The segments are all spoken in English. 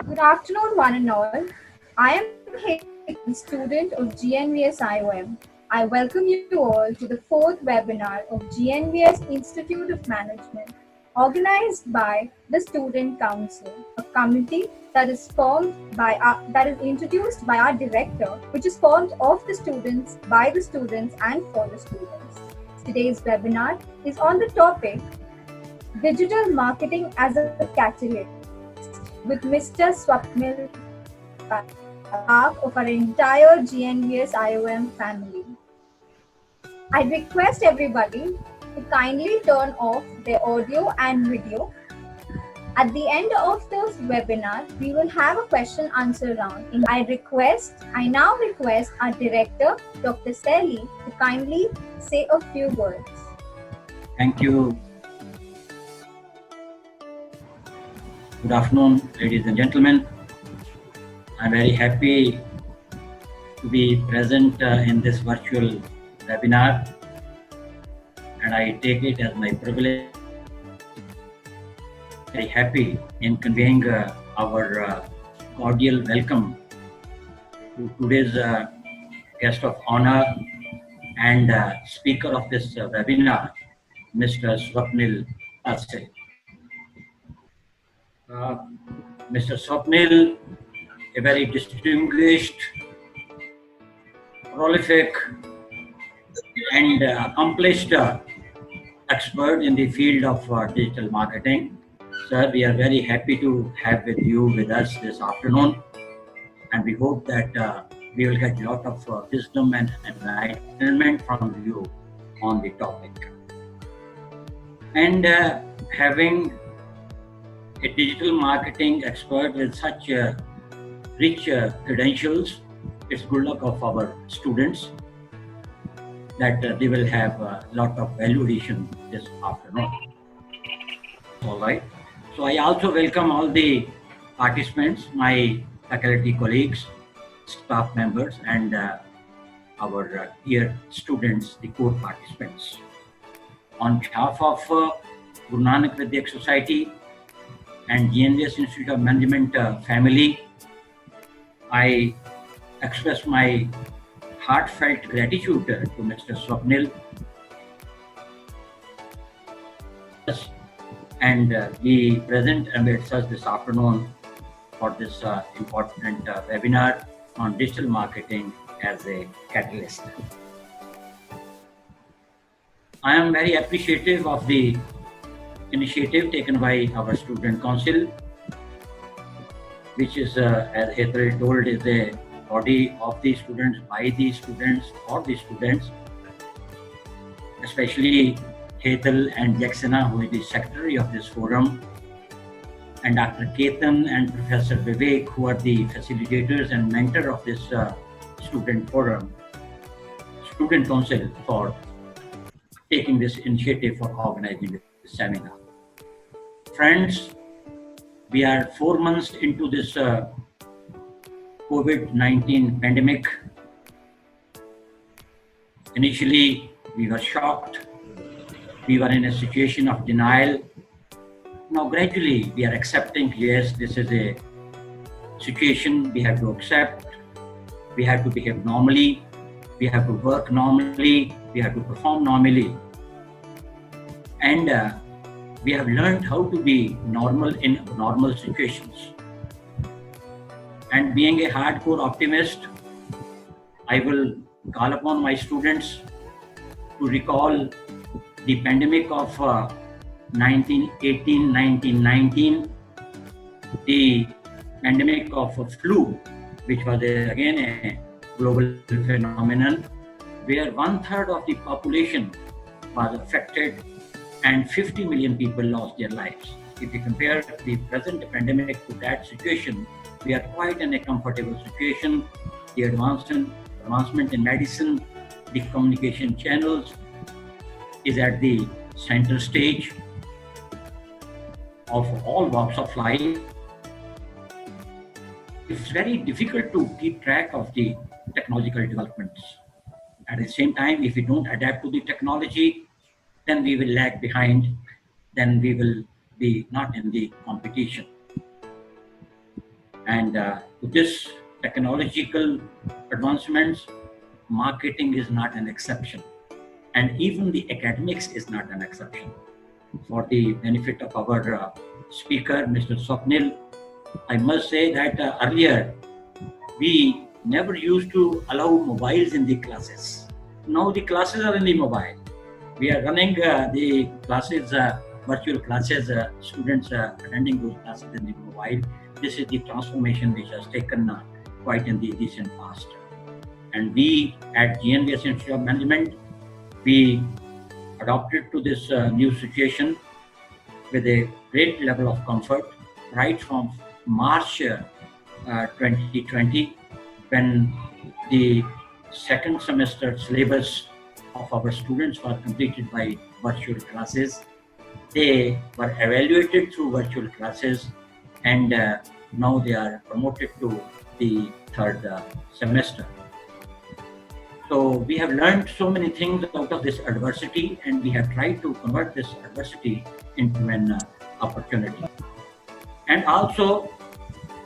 Good afternoon, one and all. I am Hegel, student of GNVS IOM. I welcome you all to the fourth webinar of GNVS Institute of Management, organized by the Student Council, a committee that is introduced by our director, which is formed of the students, by the students, and for the students. Today's webinar is on the topic Digital Marketing as a Catalyst with Mr. Swapnil, half of our entire GNVS IOM family. I request everybody to kindly turn off their audio and video. At the end of this webinar, we will have a question answer round. I now request our director, Dr. Sally, to kindly say a few words. Thank you. Good afternoon, ladies and gentlemen. I'm very happy to be present in this virtual webinar, and I take it as my privilege. Very happy in conveying our cordial welcome to today's guest of honor and speaker of this webinar, Mr. Swapnil Atse. Mr. Swapnil, a very distinguished, prolific, and accomplished expert in the field of digital marketing. Sir, we are very happy to have you with us this afternoon, and we hope that we will get a lot of wisdom and enlightenment from you on the topic. And having a digital marketing expert with such rich credentials, it's good luck of our students that they will have a lot of value addition this afternoon. All right. So I also welcome all the participants, my faculty colleagues, staff members, and our dear students, the core participants. On behalf of Guru Nanak Vidyak Society and GNVS Institute of Management family, I express my heartfelt gratitude to Mr. Swapnil and be present amidst us this afternoon for this important webinar on digital marketing as a catalyst. I am very appreciative of the initiative taken by our student council, which is, as Hetal told, is a body of the students, by the students, for the students, especially Hetal and Jacksana, who is the secretary of this forum, and Dr. Ketan and Professor Vivek, who are the facilitators and mentor of this student forum, student council, for taking this initiative for organizing this seminar. Friends, we are 4 months into this COVID-19 pandemic. Initially, we were shocked. We were in a situation of denial. Now, gradually, we are accepting, yes, this is a situation we have to accept. We have to behave normally. We have to work normally. We have to perform normally. And we have learned how to be normal in normal situations. And being a hardcore optimist, I will call upon my students to recall the pandemic of 1918-1919, the pandemic of flu, which was again a global phenomenon, where 1/3 of the population was affected and 50 million people lost their lives. If you compare the present pandemic to that situation, we are quite in a comfortable situation. The advancement in medicine, the communication channels is at the center stage of all walks of life. It's very difficult to keep track of the technological developments. At the same time, if we don't adapt to the technology, then we will lag behind, then we will be not in the competition. And with this technological advancements, marketing is not an exception. And even the academics is not an exception. For the benefit of our speaker, Mr. Swapnil, I must say that earlier we never used to allow mobiles in the classes. Now the classes are in the mobile. We are running the classes, virtual classes, students attending those classes in the mobile. This is the transformation which has taken quite in the recent past. And we at GNVS Institute of Management, we adopted to this new situation with a great level of comfort right from March 2020, when the second semester syllabus of our students were completed by virtual classes. They were evaluated through virtual classes, and now they are promoted to the third semester. So we have learned so many things out of this adversity, and we have tried to convert this adversity into an opportunity. And also,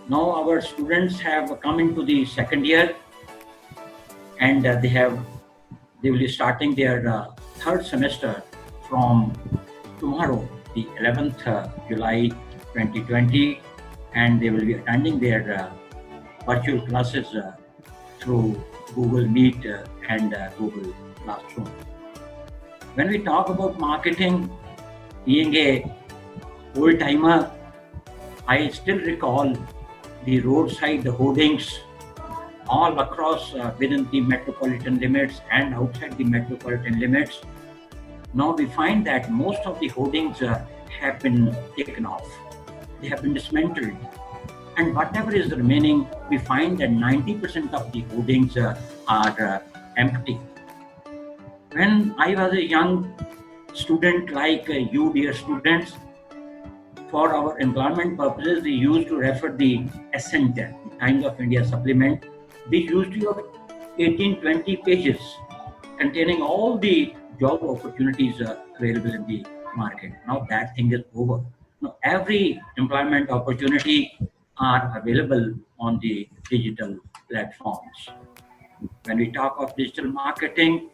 now our students have come into the second year, and they will be starting their third semester from tomorrow, the 11th July 2020, and they will be attending their virtual classes through Google Meet and Google Classroom. When we talk about marketing, being a old-timer, I still recall the roadside hoardings all across within the metropolitan limits and outside the metropolitan limits. Now we find that most of the hoardings have been taken off. They have been dismantled. And whatever is remaining, we find that 90% of the hoardings are empty. When I was a young student like you, dear students, for our employment purposes, we used to refer the Ascent, the Times of India supplement. We used to have 18-20 pages containing all the job opportunities available in the market. Now that thing is over. Now every employment opportunity are available on the digital platforms. When we talk of digital marketing,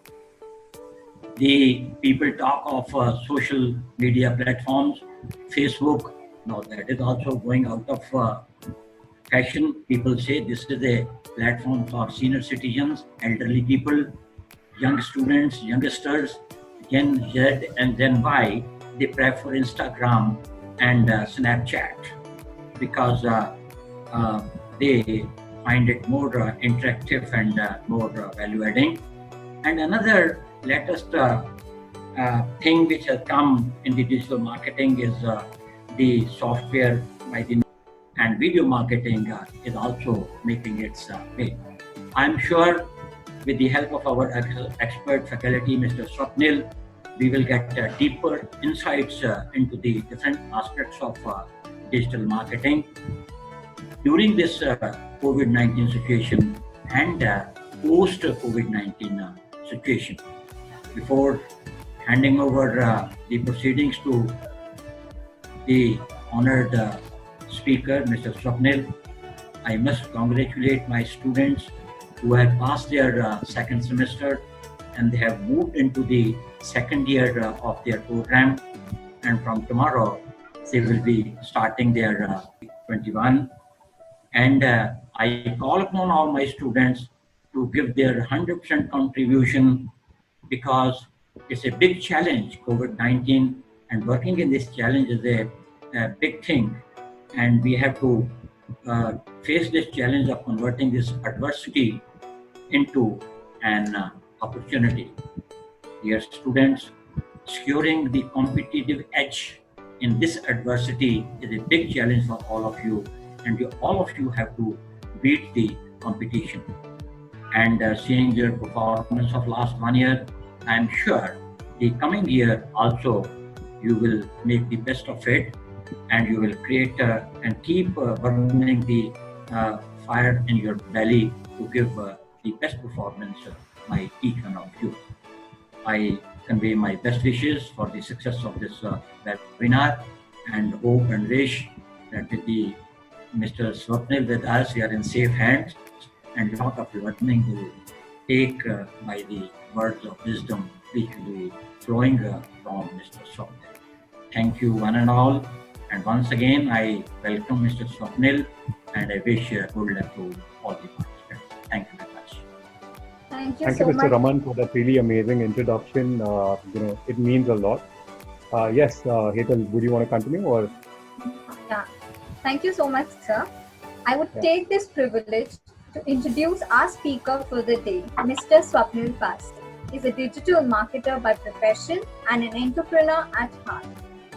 the people talk of social media platforms. Facebook, now that is also going out of fashion. People say this is a platform for senior citizens, elderly people, young students, youngsters, Gen Z and Gen Y. They prefer Instagram and Snapchat because they find it more interactive and more value-adding. And another latest thing which has come in the digital marketing is the software by the and video marketing is also making its way. I'm sure with the help of our expert faculty, Mr. Swapnil, we will get deeper insights into the different aspects of digital marketing during this COVID-19 situation and post-COVID-19 situation. Before handing over the proceedings to the honored speaker, Mr. Swapnil, I must congratulate my students who have passed their second semester and they have moved into the second year of their program, and from tomorrow they will be starting their 21. And I call upon all my students to give their 100% contribution because it's a big challenge, COVID-19, and working in this challenge is a big thing. And we have to face this challenge of converting this adversity into an opportunity. Dear students, securing the competitive edge in this adversity is a big challenge for all of you, and all of you have to beat the competition. And seeing your performance of last 1 year, I am sure the coming year also you will make the best of it, and you will create and keep burning the fire in your belly to give the best performance by each one of you. I convey my best wishes for the success of this webinar, and hope and wish that with the Mr. Swapnil with us, we are in safe hands and lot of learning to take by the words of wisdom which will be flowing from Mr. Swapnil. Thank you one and all. And once again, I welcome Mr. Swapnil and I wish good luck to all the participants. Thank you very much. Thank you Thank you, so Mr. much. Raman, for that really amazing introduction. It means a lot. Yes, Hetal, would you want to continue or? Yeah. Thank you so much, sir. I would Yeah. take this privilege to introduce our speaker for the day, Mr. Swapnil Pasi. He's a digital marketer by profession and an entrepreneur at heart.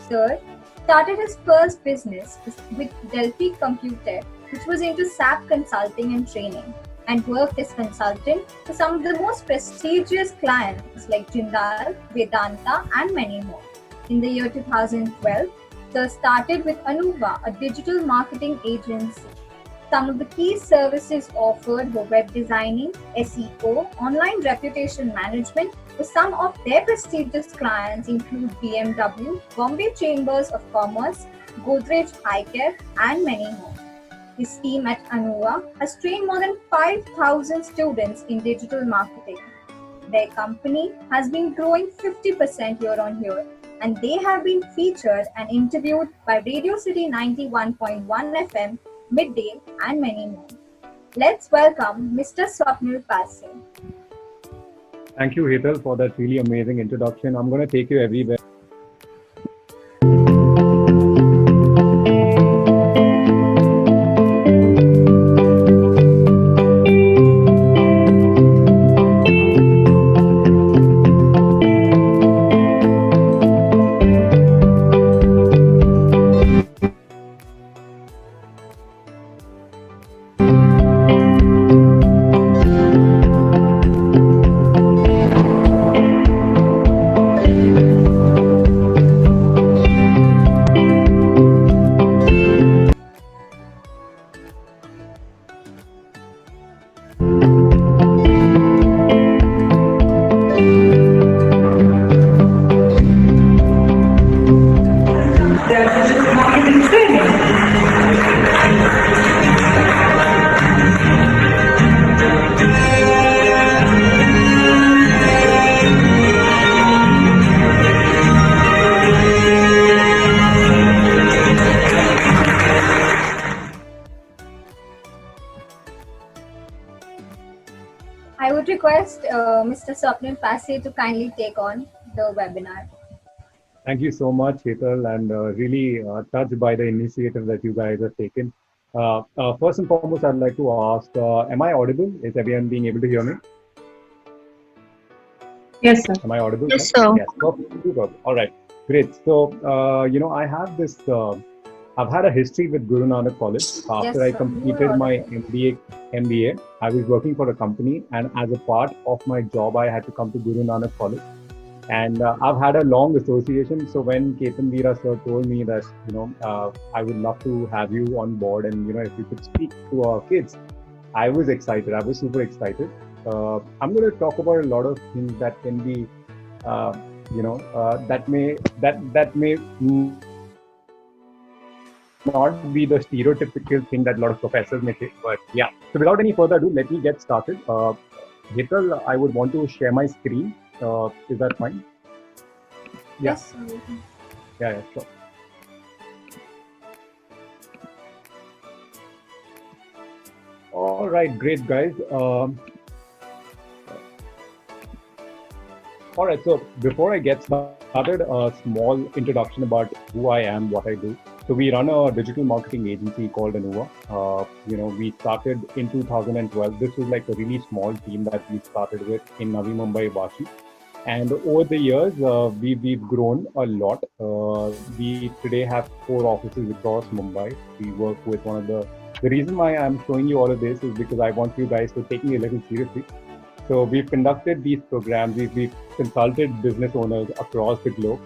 Sir started his first business with Delphi Computer, which was into SAP consulting and training, and worked as consultant for some of the most prestigious clients like Jindal, Vedanta, and many more. In the year 2012, Sir started with Anuva, a digital marketing agency. Some of the key services offered were web designing, SEO, online reputation management. For some of their prestigious clients include BMW, Bombay Chambers of Commerce, Godrej Eye Care, and many more. His team at Anuva has trained more than 5,000 students in digital marketing. Their company has been growing 50% year on year, and they have been featured and interviewed by Radio City 91.1 FM, Midday, and many more. Let's welcome Mr. Swapnil Pasi. Thank you, Hetal, for that really amazing introduction. I'm going to take you everywhere. I would request Mr. Swapnil Pasi to kindly take on the webinar. Thank you so much, Hetal, and really touched by the initiative that you guys have taken. First and foremost, I'd like to ask, am I audible? Is everyone being able to hear me? Yes, sir. Am I audible? Yes, sir. Yes, perfect. Super. All right, great. So, I have this, I've had a history with Guru Nanak College. After I sir. completed my MBA, I was working for a company, and as a part of my job, I had to come to Guru Nanak College. And I've had a long association. So when Ketan Veera sir told me that, I would love to have you on board and, if you could speak to our kids, I was excited. I was super excited. I'm going to talk about a lot of things that can be, that may not be the stereotypical thing that a lot of professors may say. But yeah, so without any further ado, let me get started. Hetal, I would want to share my screen. Is that fine? Yeah. Yes, sir. Yeah, sure. All right, great, guys. All right, so before I get started, a small introduction about who I am, what I do. So we run a digital marketing agency called Anuva. We started in 2012. This was like a really small team that we started with in Navi Mumbai, Vashi. And over the years, we've grown a lot. We today have 4 offices across Mumbai. We work with one of the reason why I'm showing you all of this is because I want you guys to take me a little seriously. So we've conducted these programs. We've consulted business owners across the globe.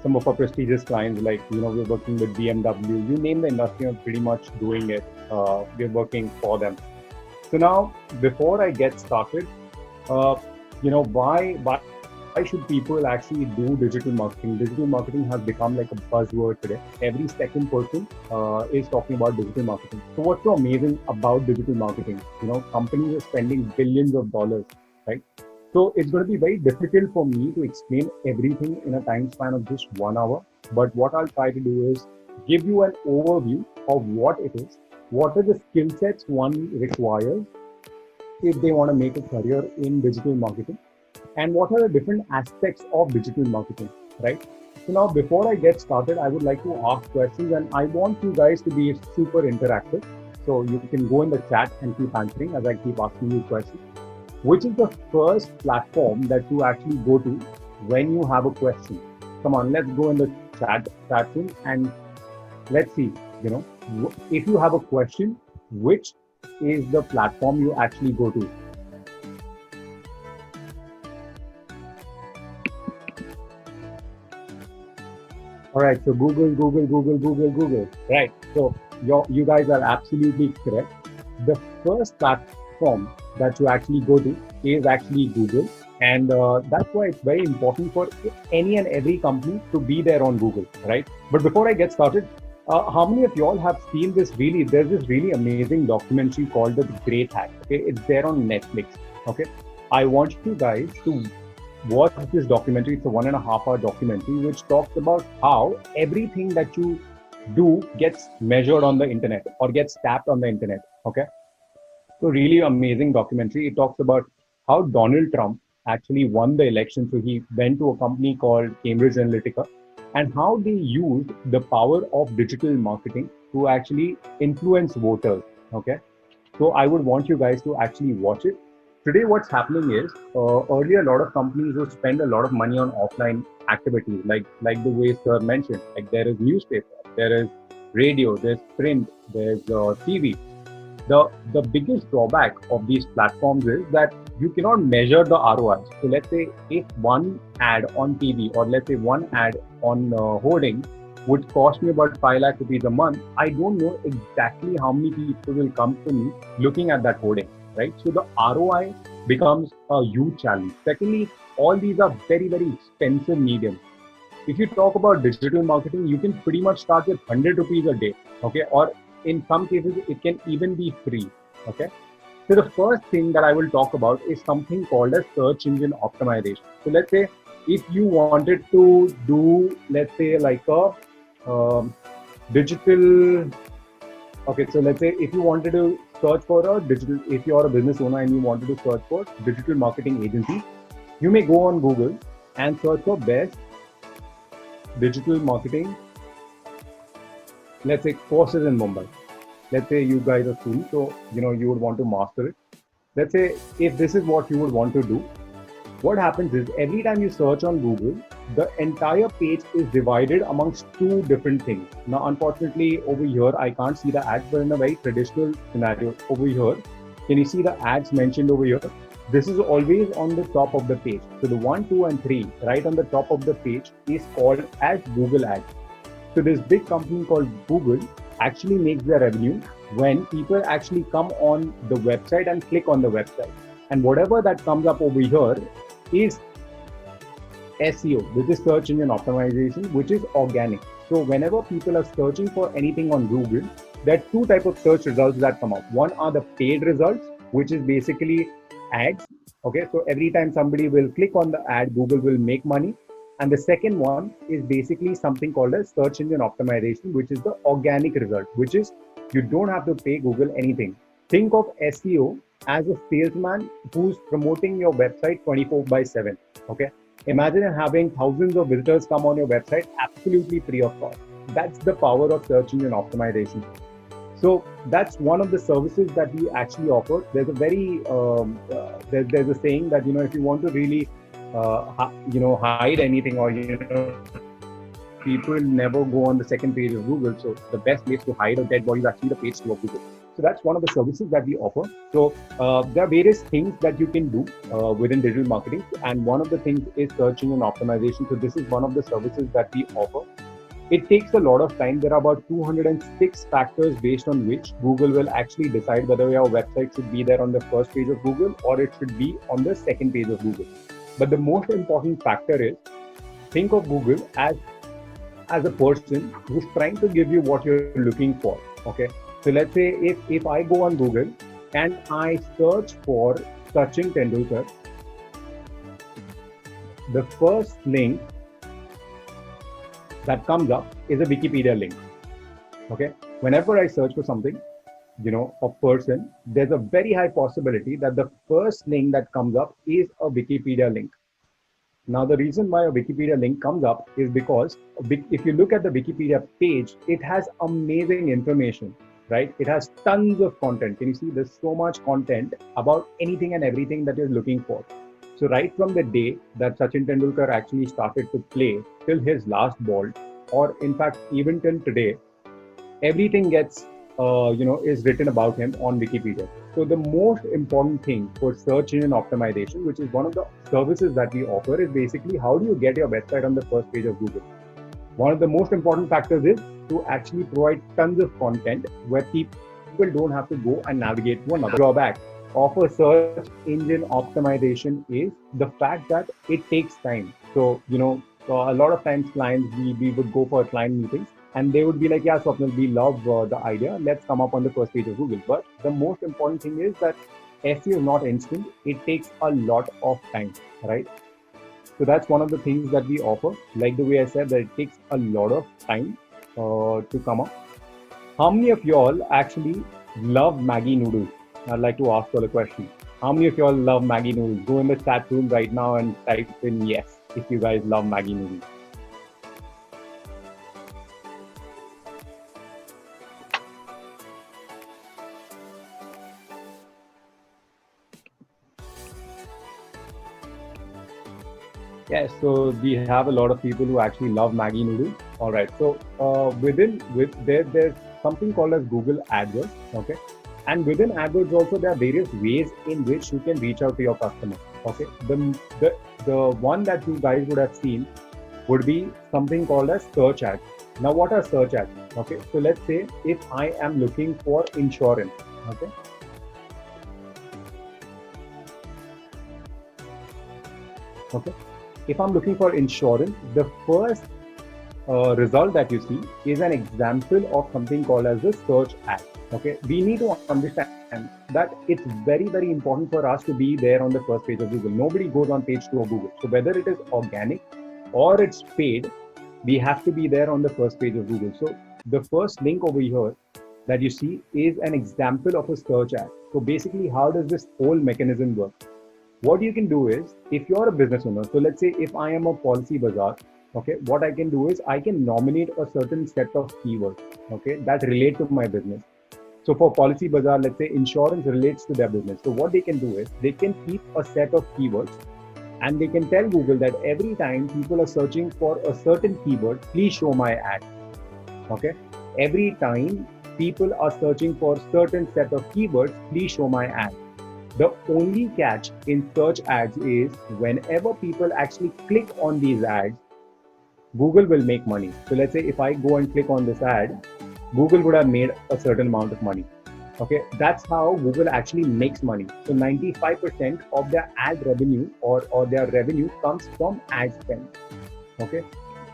Some of our prestigious clients, like, we're working with BMW, you name the industry, I'm pretty much doing it. We're working for them. So now, before I get started, why should people actually do digital marketing? Digital marketing has become like a buzzword today. Every second person is talking about digital marketing. So what's so amazing about digital marketing? Companies are spending billions of dollars, right? So it's going to be very difficult for me to explain everything in a time span of just 1 hour. But what I'll try to do is give you an overview of what it is, what are the skill sets one requires if they want to make a career in digital marketing, and what are the different aspects of digital marketing, right? So now, before I get started, I would like to ask questions, and I want you guys to be super interactive. So you can go in the chat and keep answering as I keep asking you questions. Which is the first platform that you actually go to when you have a question? Come on, let's go in the chat room and let's see, if you have a question, which is the platform you actually go to? All right, so Google. Right, so you guys are absolutely correct. The first platform that you actually go to is actually Google. And that's why it's very important for any and every company to be there on Google, right? But before I get started, how many of y'all have seen there's this really amazing documentary called The Great Hack. Okay, it's there on Netflix. Okay, I want you guys to watch this documentary. It's a 1.5 hour documentary which talks about how everything that you do gets measured on the internet or gets tapped on the internet. Okay, so really amazing documentary. It talks about how Donald Trump actually won the election. So he went to a company called Cambridge Analytica, and how they used the power of digital marketing to actually influence voters. Okay, so I would want you guys to actually watch it. Today, what's happening is earlier a lot of companies would spend a lot of money on offline activities, like the way Sir mentioned. Like there is newspaper, there is radio, there's print, there's TV. The biggest drawback of these platforms is that you cannot measure the ROI. So let's say if one ad on TV or let's say one ad on hoarding would cost me about 5 lakh rupees a month, I don't know exactly how many people will come to me looking at that hoarding, right? So the ROI becomes a huge challenge. Secondly, all these are very, very expensive mediums. If you talk about digital marketing, you can pretty much start with 100 rupees a day, okay? Or in some cases, it can even be free, okay? So the first thing that I will talk about is something called as search engine optimization. So let's say if you wanted to do, let's say like a digital, okay, so let's say if you wanted to search for a digital, if you're a business owner and you wanted to search for digital marketing agency, you may go on Google and search for best digital marketing, let's say courses in Mumbai. Let's say you guys are students, so you would want to master it. Let's say if this is what you would want to do, what happens is every time you search on Google, the entire page is divided amongst two different things. Now, unfortunately, over here, I can't see the ads, but in a very traditional scenario over here, can you see the ads mentioned over here? This is always on the top of the page. So the 1, 2, and 3, right on the top of the page is called as Google Ads. So this big company called Google actually makes their revenue when people actually come on the website and click on the website. And whatever that comes up over here is SEO, which is search engine optimization, which is organic. So whenever people are searching for anything on Google, there are two types of search results that come up. One are the paid results, which is basically ads. Okay, so every time somebody will click on the ad, Google will make money. And the second one is basically something called as search engine optimization, which is the organic result, which is you don't have to pay Google anything. Think of SEO as a salesman who's promoting your website 24/7. Okay, imagine having thousands of visitors come on your website absolutely free of cost. That's the power of search engine optimization. So that's one of the services that we actually offer. There's a very there's a saying that if you want to really hide anything, or people never go on the second page of Google. So the best place to hide a dead body is actually the page 2 of Google. So that's one of the services that we offer. So there are various things that you can do within digital marketing, and one of the things is search engine optimization. So this is one of the services that we offer. It takes a lot of time. There are about 206 factors based on which Google will actually decide whether your website should be there on the first page of Google or it should be on the second page of Google. But the most important factor is, think of Google as a person who's trying to give you what you're looking for. Okay. So let's say if I go on Google and I search for Sachin Tendulkar, the first link that comes up is a Wikipedia link. Okay. Whenever I search for something, a person, there's a very high possibility that the first link that comes up is a Wikipedia link. Now, the reason why a Wikipedia link comes up is because if you look at the Wikipedia page, it has amazing information, right? It has tons of content. Can you see? There's so much content about anything and everything that you're looking for. So right from the day that Sachin Tendulkar actually started to play till his last ball, or in fact, even till today, everything gets is written about him on Wikipedia. So the most important thing for search engine optimization, which is one of the services that we offer, is basically how do you get your website on the first page of Google. One of the most important factors is to actually provide tons of content where people don't have to go and navigate to another. Drawback of a search engine optimization is the fact that it takes time. So a lot of times clients, we would go for client meetings, and they would be like, yeah, Swapnil, we love the idea. Let's come up on the first page of Google. But the most important thing is that SEO is not instant. It takes a lot of time, right? So that's one of the things that we offer. Like the way I said, that it takes a lot of time to come up. How many of y'all actually love Maggi noodles? I'd like to ask you a question. How many of y'all love Maggi noodles? Go in the chat room right now and type in yes if you guys love Maggi noodles. Yes, so we have a lot of people who actually love Maggi noodles. All right, so there's something called as Google AdWords, okay, and within AdWords also there are various ways in which you can reach out to your customer. Okay, the one that you guys would have seen would be something called as search ads. Now, what are search ads? Okay, so let's say if I am looking for insurance, okay. Okay. If I'm looking for insurance, the first result that you see is an example of something called as a search ad. Okay, we need to understand that it's very, very important for us to be there on the first page of Google. Nobody goes on page 2 of Google. So whether it is organic or it's paid, we have to be there on the first page of Google. So the first link over here that you see is an example of a search ad. So basically, how does this whole mechanism work? What you can do is, if you're a business owner, so let's say if I am a Policybazaar, okay, what I can do is I can nominate a certain set of keywords, okay, that relate to my business. So for Policybazaar, let's say insurance relates to their business. So what they can do is they can keep a set of keywords and they can tell Google that every time people are searching for a certain keyword, please show my ad. Okay, every time people are searching for a certain set of keywords, please show my ad. The only catch in search ads is whenever people actually click on these ads, Google will make money. So let's say if I go and click on this ad, Google would have made a certain amount of money. Okay, that's how Google actually makes money. So 95% of their ad revenue or their revenue comes from ad spend. Okay,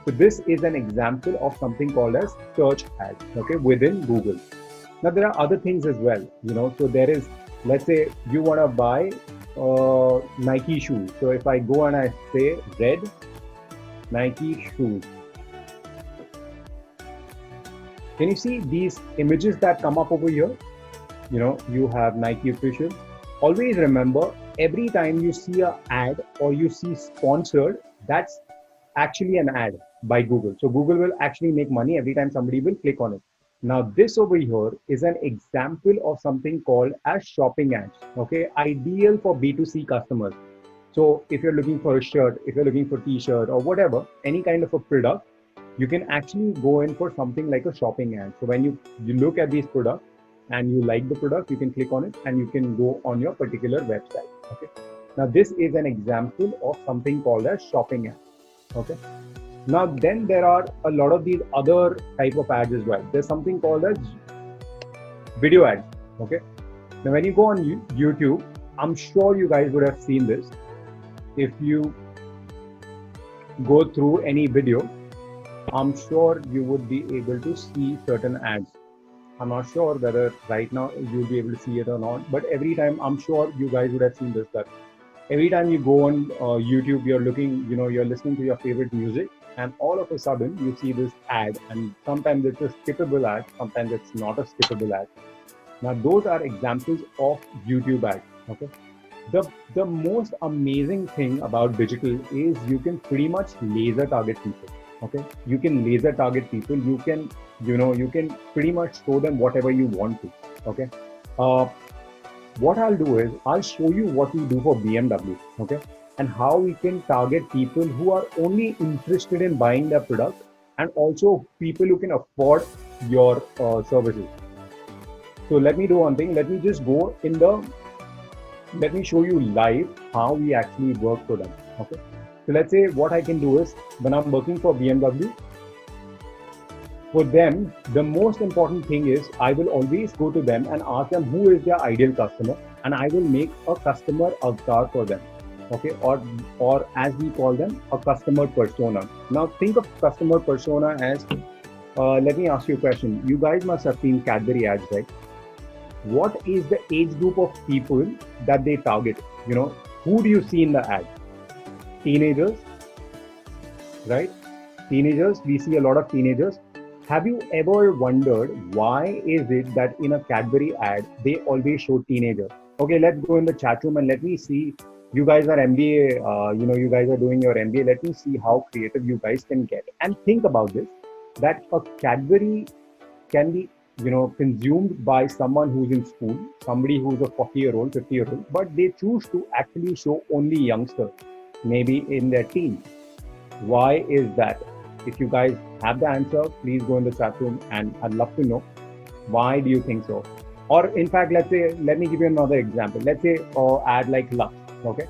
so this is an example of something called as search ads, okay, within Google. Now there are other things as well, so there is, let's say you want to buy Nike shoes. So if I go and I say red Nike shoes, can you see these images that come up over here? You have Nike official. Always remember, every time you see an ad or you see sponsored, that's actually an ad by Google. So Google will actually make money every time somebody will click on it. Now this over here is an example of something called as shopping ads, okay, ideal for B2C customers. So if you're looking for a shirt, if you're looking for t-shirt or whatever, any kind of a product, you can actually go in for something like a shopping ad. So when you look at these products and you like the product, you can click on it and you can go on your particular website. Okay. Now this is an example of something called as shopping ad. Okay. Now then there are a lot of these other type of ads as well. There's something called as video ads. Okay. Now when you go on YouTube, I'm sure you guys would have seen this. if you go through any video, I'm sure you would be able to see certain ads. I'm not sure whether right now you'll be able to see it or not, but every time, I'm sure you guys would have seen this, that every time you go on YouTube, you're looking, you're listening to your favorite music, and all of a sudden you see this ad, and sometimes it's a skippable ad, sometimes it's not a skippable ad. Now, those are examples of YouTube ads. Okay. The most amazing thing about digital is you can pretty much laser target people. Okay. You can laser target people. You can pretty much show them whatever you want to. Okay. What I'll do is I'll show you what we do for BMW. Okay. And how we can target people who are only interested in buying their product, and also people who can afford your services. So let me do one thing. Let me show you live how we actually work for them. Okay. So let's say what I can do is, when I'm working for BMW, for them, the most important thing is I will always go to them and ask them who is their ideal customer, and I will make a customer avatar for them. Okay. Or as we call them, a customer persona. Now think of customer persona as, let me ask you a question. You guys must have seen Cadbury ads, right? What is the age group of people that they target? Who do you see in the ad? Teenagers, right? Teenagers, we see a lot of teenagers. Have you ever wondered why is it that in a Cadbury ad, they always show teenagers? Okay, let's go in the chat room and let me see. You guys are MBA, you guys are doing your MBA. Let me see how creative you guys can get. And think about this, that a Cadbury can be consumed by someone who's in school, somebody who's a 40-year-old, 50-year-old, but they choose to actually show only youngsters, maybe in their teens. Why is that? If you guys have the answer, please go in the chat room, and I'd love to know why do you think so. Or in fact, let me give you another example. Let's say ad like Lux. Okay,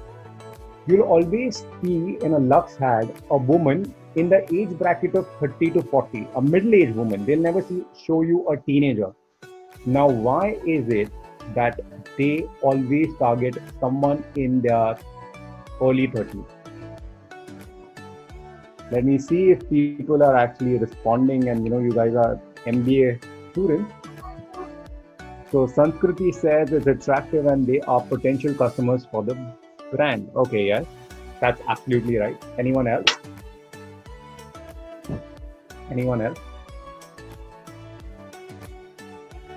you'll always see in a Lux ad a woman in the age bracket of 30 to 40, a middle-aged woman. They'll never show you a teenager. Now, why is it that they always target someone in their early 30s? Let me see if people are actually responding, and you guys are MBA students. So Sanskriti says it's attractive and they are potential customers for the brand. Okay, yes, that's absolutely right. Anyone else? Anyone else?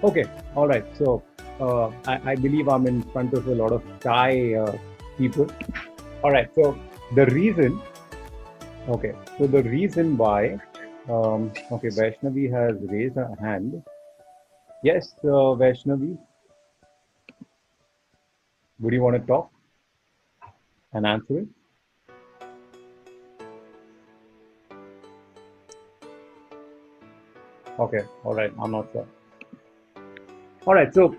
Okay, all right. So I believe I'm in front of a lot of shy people. All right. So the reason why, okay, Vaishnavi has raised her hand. Yes, Vaishnavi, would you want to talk and answer it? Okay, all right, I'm not sure. All right, so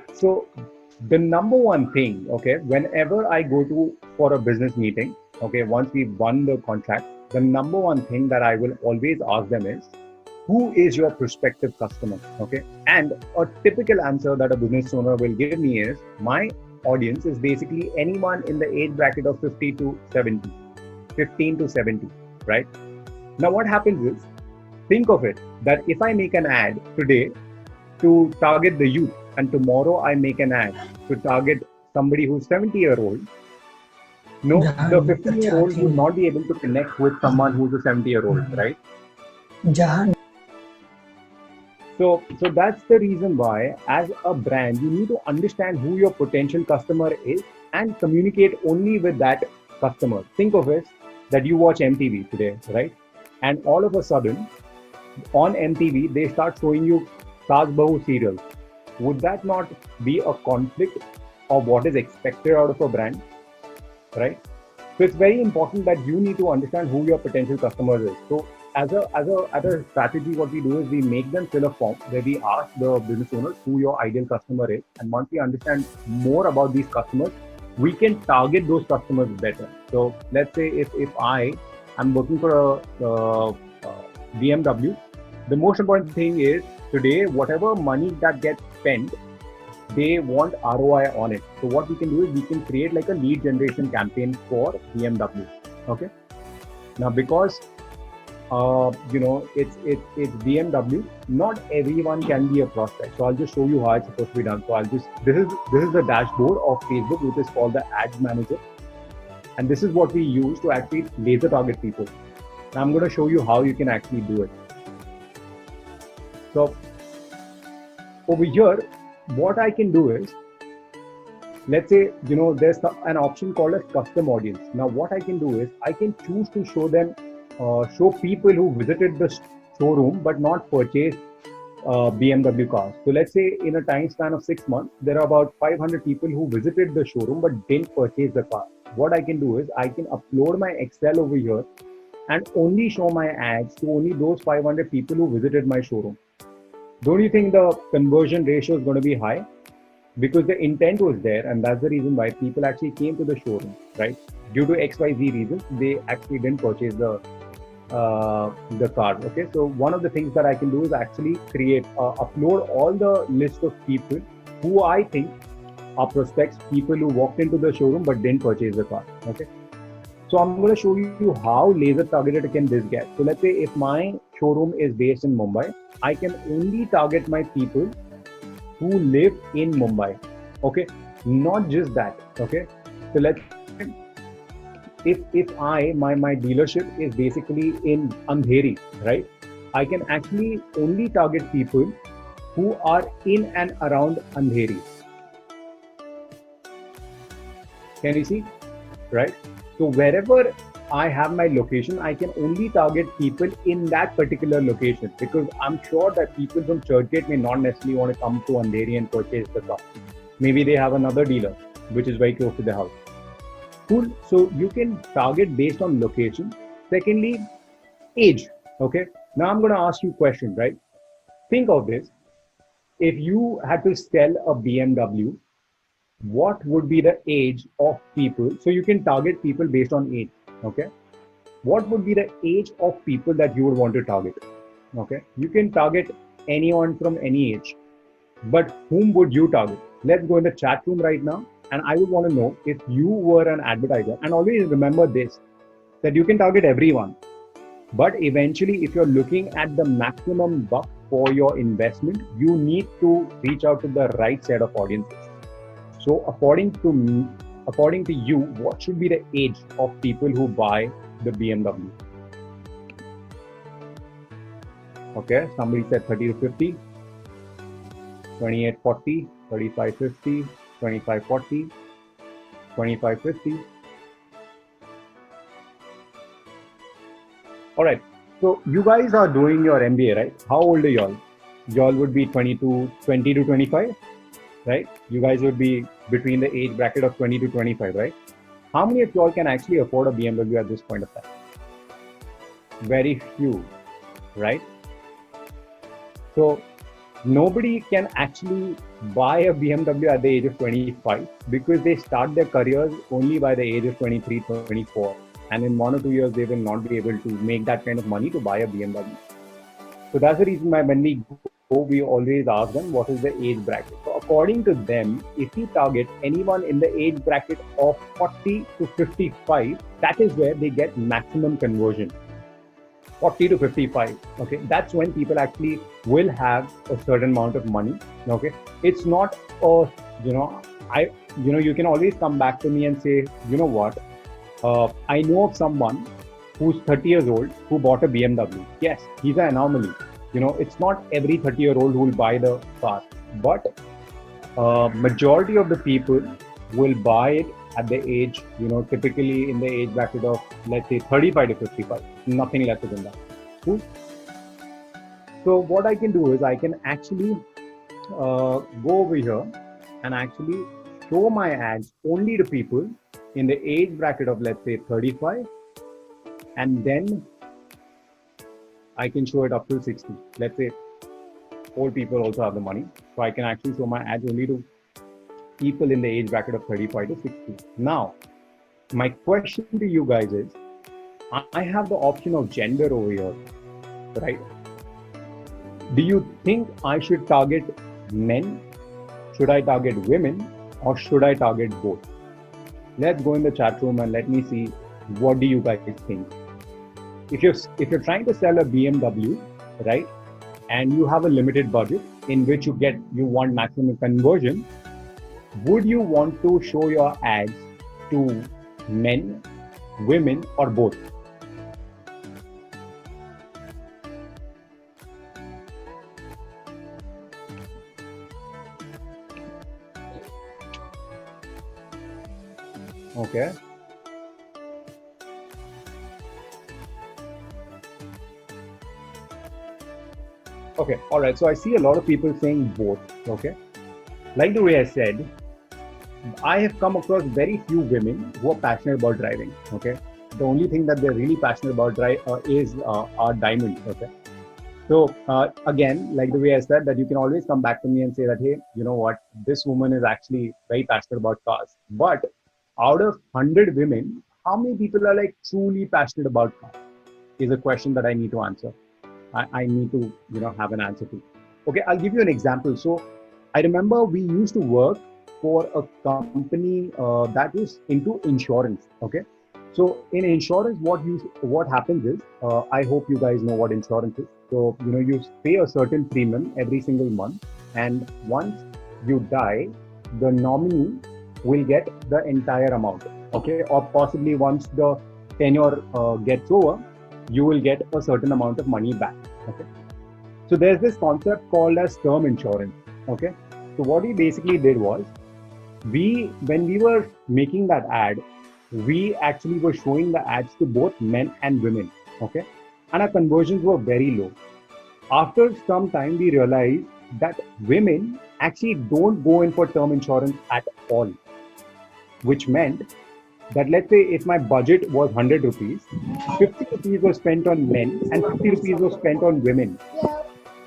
the number one thing, okay, whenever I go for a business meeting, okay, once we've won the contract, the number one thing that I will always ask them is, who is your prospective customer? Okay, and a typical answer that a business owner will give me is, my audience is basically anyone in the age bracket of 50 to 70, 15 to 70, right? Now what happens is, think of it, that if I make an ad today to target the youth, and tomorrow I make an ad to target somebody who's 70-year-old, no, the 50-year-old will not be able to connect with someone who's a 70-year-old, right? So that's the reason why, as a brand, you need to understand who your potential customer is and communicate only with that customer. Think of it that you watch MTV today, right? And all of a sudden, on MTV, they start showing you Saas Bahu serials. Would that not be a conflict of what is expected out of a brand, right? So it's very important that you need to understand who your potential customer is. So as a strategy, what we do is we make them fill a form where we ask the business owners who your ideal customer is. And once we understand more about these customers, we can target those customers better. So let's say if I am working for a BMW, the most important thing is, today, whatever money that gets spent, they want ROI on it. So what we can do is we can create like a lead generation campaign for BMW. Okay. Now, because it's BMW, not everyone can be a prospect. So I'll just show you how it's supposed to be done. So this is the dashboard of Facebook, which is called the Ads Manager, and this is what we use to actually laser target people. Now I'm going to show you how you can actually do it. So over here, what I can do is, let's say, there's an option called as custom audience. Now what I can do is I can choose to show people who visited the showroom but not purchased BMW cars. So let's say in a time span of 6 months, there are about 500 people who visited the showroom but didn't purchase the car. What I can do is I can upload my Excel over here and only show my ads to only those 500 people who visited my showroom. Don't you think the conversion ratio is going to be high? Because the intent was there, and that's the reason why people actually came to the showroom, right? Due to XYZ reasons, they actually didn't purchase the car. Okay, so one of the things that I can do is actually upload all the list of people who I think are prospects, people who walked into the showroom but didn't purchase the car. Okay, so I'm going to show you how laser targeted can this get. So let's say if my showroom is based in Mumbai, I can only target my people who live in Mumbai. Okay, not just that. Okay, so let's if my dealership is basically in Andheri, right? I can actually only target people who are in and around Andheri. Can you see? Right? So wherever I have my location, I can only target people in that particular location, because I'm sure that people from Churchgate may not necessarily want to come to Andheri and purchase the car. Maybe they have another dealer which is very close to their house. Cool. So you can target based on location. Secondly, age. Okay. Now I'm going to ask you a question, right? Think of this. If you had to sell a BMW, what would be the age of people? So you can target people based on age. Okay. What would be the age of people that you would want to target? Okay. You can target anyone from any age, but whom would you target? Let's go in the chat room right now. And I would want to know, if you were an advertiser, and always remember this, that you can target everyone. But eventually, if you're looking at the maximum buck for your investment, you need to reach out to the right set of audiences. So according to you, what should be the age of people who buy the BMW? Okay, somebody said 30 to 50, 28, 40, 35, 50, 25, 40, 25, 50. All right. So you guys are doing your MBA, right? How old are y'all? Y'all would be 20 to 25, right? You guys would be between the age bracket of 20 to 25, right? How many of y'all can actually afford a BMW at this point of time? Very few, right? So nobody can actually buy a BMW at the age of 25, because they start their careers only by the age of 23, 24. And in 1 or 2 years, they will not be able to make that kind of money to buy a BMW. So that's the reason why when we go, we always ask them, what is the age bracket? So according to them, if you target anyone in the age bracket of 40 to 55, that is where they get maximum conversion. 40 to 55. Okay, that's when people actually will have a certain amount of money. Okay, it's not you can always come back to me and say, you know what, I know of someone who's 30 years old who bought a BMW. Yes, he's an anomaly. It's not every 30-year-old who will buy the car, but majority of the people will buy it at the age, typically in the age bracket of, let's say, 35 to 55, nothing lesser than that. Cool. So what I can do is I can actually go over here and actually show my ads only to people in the age bracket of, let's say, 35, and then I can show it up to 60. Let's say old people also have the money, so I can actually show my ads only to people in the age bracket of 35 to 60. Now, my question to you guys is, I have the option of gender over here, right? Do you think I should target men Should I target women or should I target both? Let's go in the chat room and let me see what do you guys think. If you're trying to sell a BMW, right, and you have a limited budget in which you want maximum conversion, would you want to show your ads to men, women, or both? Okay. Okay. All right. So I see a lot of people saying both. Okay. Like the way I said, I have come across very few women who are passionate about driving. Okay. The only thing that they're really passionate about is our diamonds. Okay. So again, like the way I said, that you can always come back to me and say that, hey, you know what, this woman is actually very passionate about cars. But out of 100 women, how many people are like truly passionate about cars? Is a question that I need to answer. I need to, have an answer to. Okay, I'll give you an example. So I remember we used to work for a company that was into insurance. Okay. So in insurance, what happens is, I hope you guys know what insurance is. So you pay a certain premium every single month, and once you die, the nominee will get the entire amount. Okay, or possibly once the tenure gets over, you will get a certain amount of money back. Okay, so there's this concept called as term insurance. Okay, so what we basically did was, when we were making that ad, we actually were showing the ads to both men and women. Okay, and our conversions were very low. After some time, we realized that women actually don't go in for term insurance at all, which meant that, let's say if my budget was 100 rupees, 50 rupees was spent on men and 50 rupees was spent on women.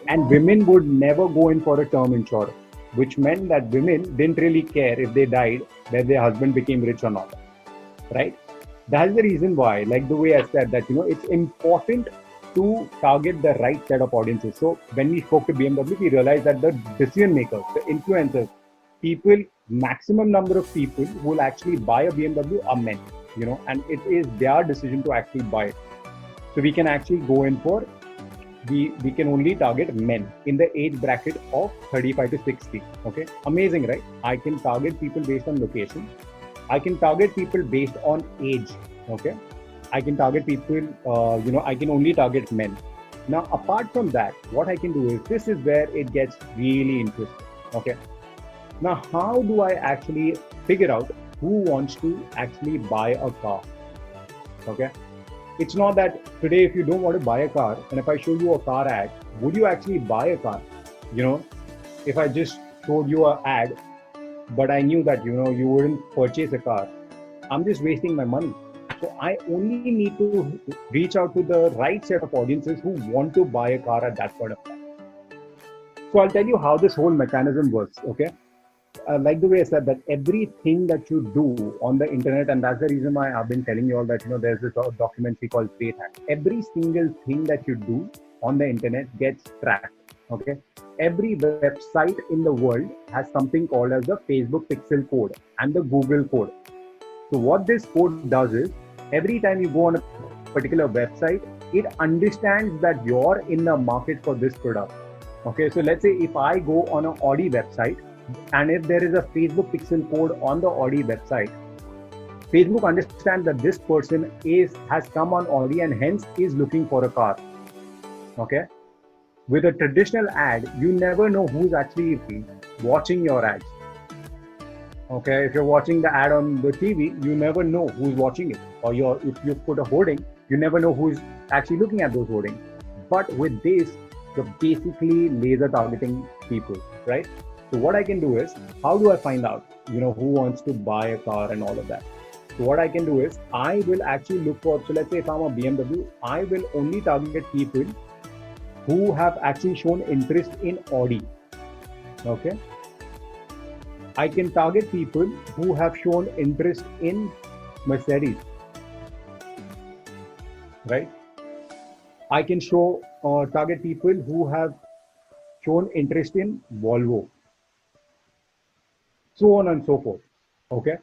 And women would never go in for a term insurance, which meant that women didn't really care if they died, whether their husband became rich or not. Right? That's the reason why, like the way I said, that it's important to target the right set of audiences. So when we spoke to BMW, we realized that the decision makers, the influencers, maximum number of people who will actually buy a BMW are men, and it is their decision to actually buy it. So we can actually go in for, we can only target men in the age bracket of 35 to 60. Okay, amazing, right? I can target people based on location. I can target people based on age. Okay, I can target people, I can only target men. Now, apart from that, what I can do is, this is where it gets really interesting. Okay, now how do I actually figure out who wants to actually buy a car? Okay, it's not that today, if you don't want to buy a car, and if I show you a car ad, would you actually buy a car? If I just showed you an ad, but I knew that, you wouldn't purchase a car, I'm just wasting my money. So I only need to reach out to the right set of audiences who want to buy a car at that point of time. So I'll tell you how this whole mechanism works. Okay. Like the way I said, that everything that you do on the internet, and that's the reason why I've been telling you all that, there's this documentary called Faith Hack. Every single thing that you do on the internet gets tracked. Okay. Every website in the world has something called as the Facebook pixel code and the Google code. So what this code does is, every time you go on a particular website, it understands that you're in the market for this product. Okay, so let's say if I go on an Audi website, and if there is a Facebook pixel code on the Audi website, Facebook understands that this person has come on Audi and hence is looking for a car. Okay. With a traditional ad, you never know who's actually watching your ads. Okay, if you're watching the ad on the TV, you never know who's watching it. Or if you put a hoarding, you never know who's actually looking at those hoardings. But with this, you're basically laser targeting people, right? So what I can do is, how do I find out, who wants to buy a car and all of that? So what I can do is, I will actually look for, so let's say if I'm a BMW, I will only target people who have actually shown interest in Audi. Okay. I can target people who have shown interest in Mercedes, right? I can target people who have shown interest in Volvo. so on and so forth. Okay.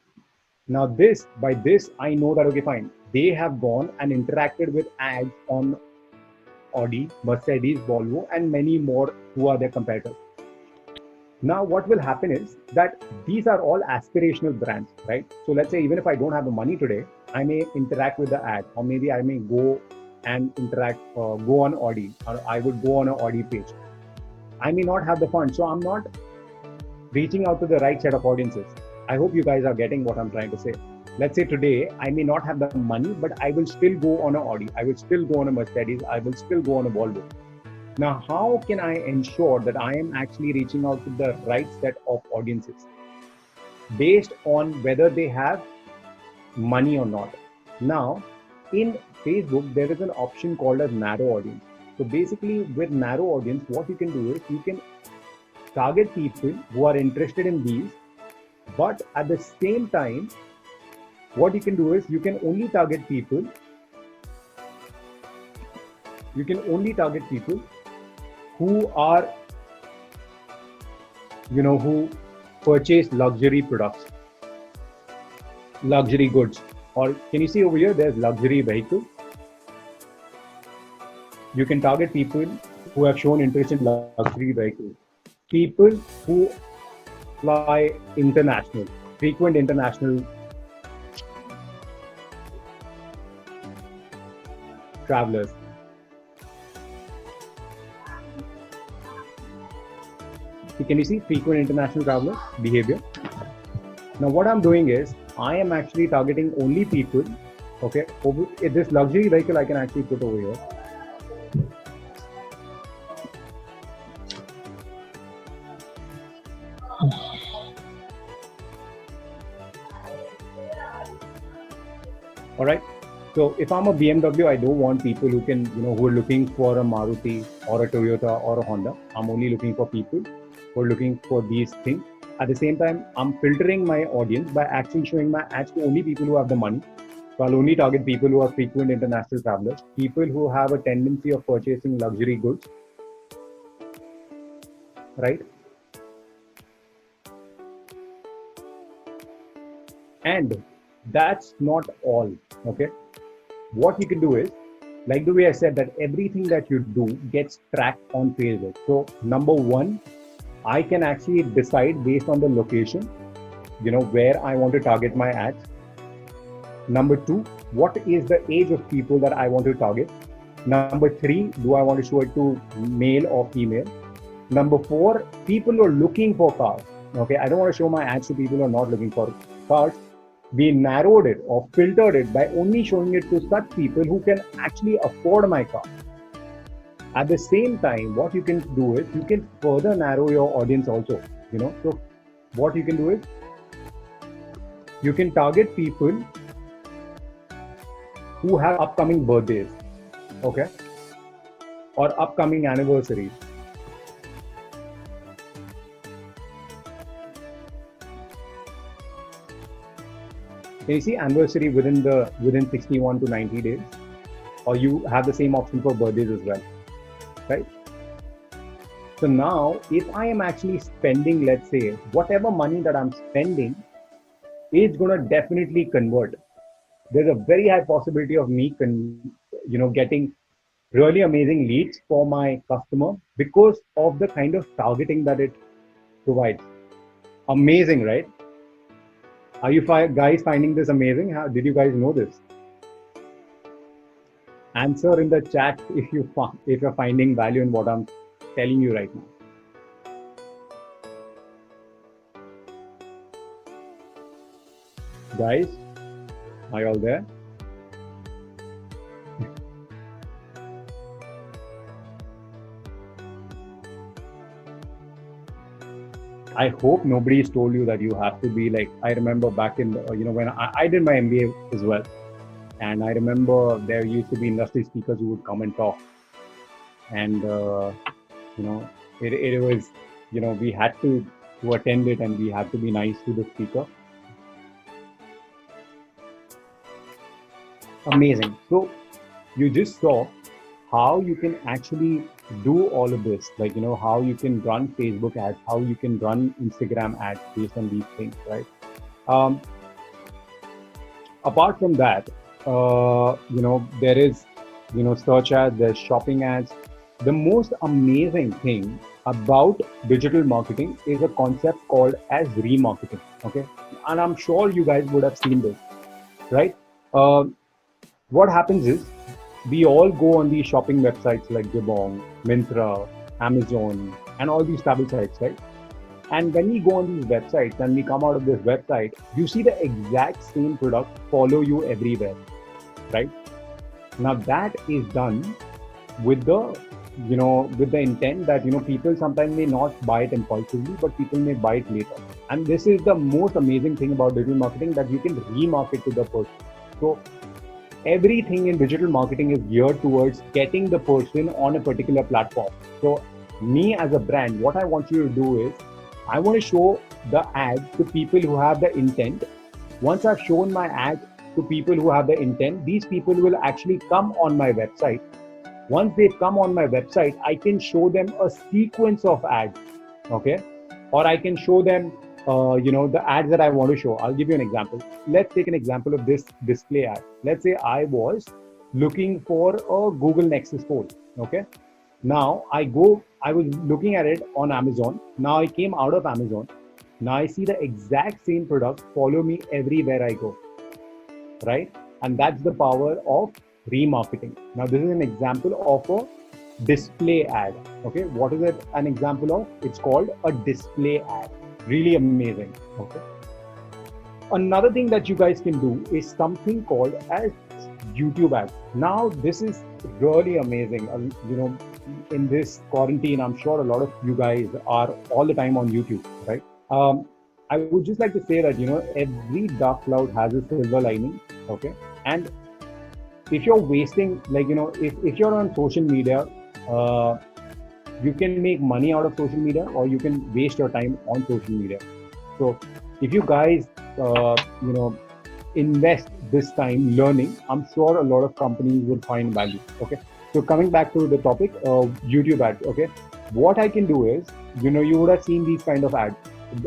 Now by this, I know that, okay, fine. They have gone and interacted with ads on Audi, Mercedes, Volvo, and many more who are their competitors. Now, what will happen is that these are all aspirational brands, right? So let's say even if I don't have the money today, I may interact with the ad, or maybe I may go and interact, go on Audi, or I would go on an Audi page. I may not have the funds, so I'm not reaching out to the right set of audiences. I hope you guys are getting what I'm trying to say. Let's say today I may not have the money, but I will still go on an Audi, I will still go on a Mercedes, I will still go on a Volvo. Now, how can I ensure that I am actually reaching out to the right set of audiences based on whether they have money or not? Now, in Facebook, there is an option called as narrow audience. So basically, with narrow audience, what you can do is you can target people who are interested in these, but at the same time, what you can do is you can only target people. Who are, who purchase luxury products, luxury goods. Or can you see over here, there's luxury vehicle. You can target people who have shown interest in luxury vehicles. People who fly international, frequent international travelers. Can you see frequent international travelers behavior? Now what I'm doing is I am actually targeting only people. Okay, over this luxury vehicle I can actually put over here. All right. So if I'm a BMW, I don't want people who can, who are looking for a Maruti or a Toyota or a Honda. I'm only looking for people who are looking for these things. At the same time, I'm filtering my audience by actually showing my ads to only people who have the money. So I'll only target people who are frequent international travelers, people who have a tendency of purchasing luxury goods, right? And that's not all, okay? What you can do is, like the way I said, that everything that you do gets tracked on Facebook. So number one, I can actually decide based on the location, where I want to target my ads. Number two, what is the age of people that I want to target? Number three, do I want to show it to male or female? Number four, people who are looking for cars. Okay, I don't want to show my ads to people who are not looking for cars. We narrowed it or filtered it by only showing it to such people who can actually afford my car. At the same time, what you can do is you can further narrow your audience also. So what you can do is you can target people who have upcoming birthdays, okay, or upcoming anniversaries. Can you see anniversary within 61 to 90 days? Or you have the same option for birthdays as well, right? So now, if I am actually spending, let's say, whatever money that I'm spending, it's going to definitely convert. There's a very high possibility of me, getting really amazing leads for my customer because of the kind of targeting that it provides. Amazing, right? Are you guys finding this amazing? How did you guys know this? Answer in the chat if you're finding value in what I'm telling you right now. Guys, are you all there? I hope nobody's told you that you have to be like, I remember back in, when I did my MBA as well. And I remember there used to be industry speakers who would come and talk. And, it was, we had to attend it and we had to be nice to the speaker. Amazing. So you just saw how you can actually do all of this, like, how you can run Facebook ads, how you can run Instagram ads based on these things, right? Um, Apart from that, there is, search ads, there's shopping ads. The most amazing thing about digital marketing is a concept called as remarketing. Okay, and I'm sure you guys would have seen this, right? Uh, what happens is we all go on these shopping websites like Jabong, Myntra, Amazon, and all these travel sites, right? And when we go on these websites and we come out of this website, you see the exact same product follow you everywhere, right? Now that is done with the intent that, people sometimes may not buy it impulsively, but people may buy it later. And this is the most amazing thing about digital marketing, that you can remarket to the person. So everything in digital marketing is geared towards getting the person on a particular platform. So me as a brand, what I want you to do is, I want to show the ad to people who have the intent. Once I've shown my ad to people who have the intent, these people will actually come on my website. Once they come on my website, I can show them a sequence of ads, okay? Or I can show them, the ads that I want to show. I'll give you an example. Let's take an example of this display ad. Let's say I was looking for a Google Nexus phone, okay? Now I was looking at it on Amazon. Now I came out of Amazon. Now I see the exact same product follow me everywhere I go, right? And that's the power of remarketing. Now this is an example of a display ad. Okay, what is it an example of? It's called a display ad. Really amazing. Okay. Another thing that you guys can do is something called as YouTube ads. Now this is really amazing. In this quarantine, I'm sure a lot of you guys are all the time on YouTube, right? I would just like to say that, every dark cloud has a silver lining, okay? And if you're wasting, if you're on social media, you can make money out of social media, or you can waste your time on social media. So if you guys, invest this time learning, I'm sure a lot of companies will find value, okay? So coming back to the topic of YouTube ads, okay? What I can do is, you would have seen these kind of ads.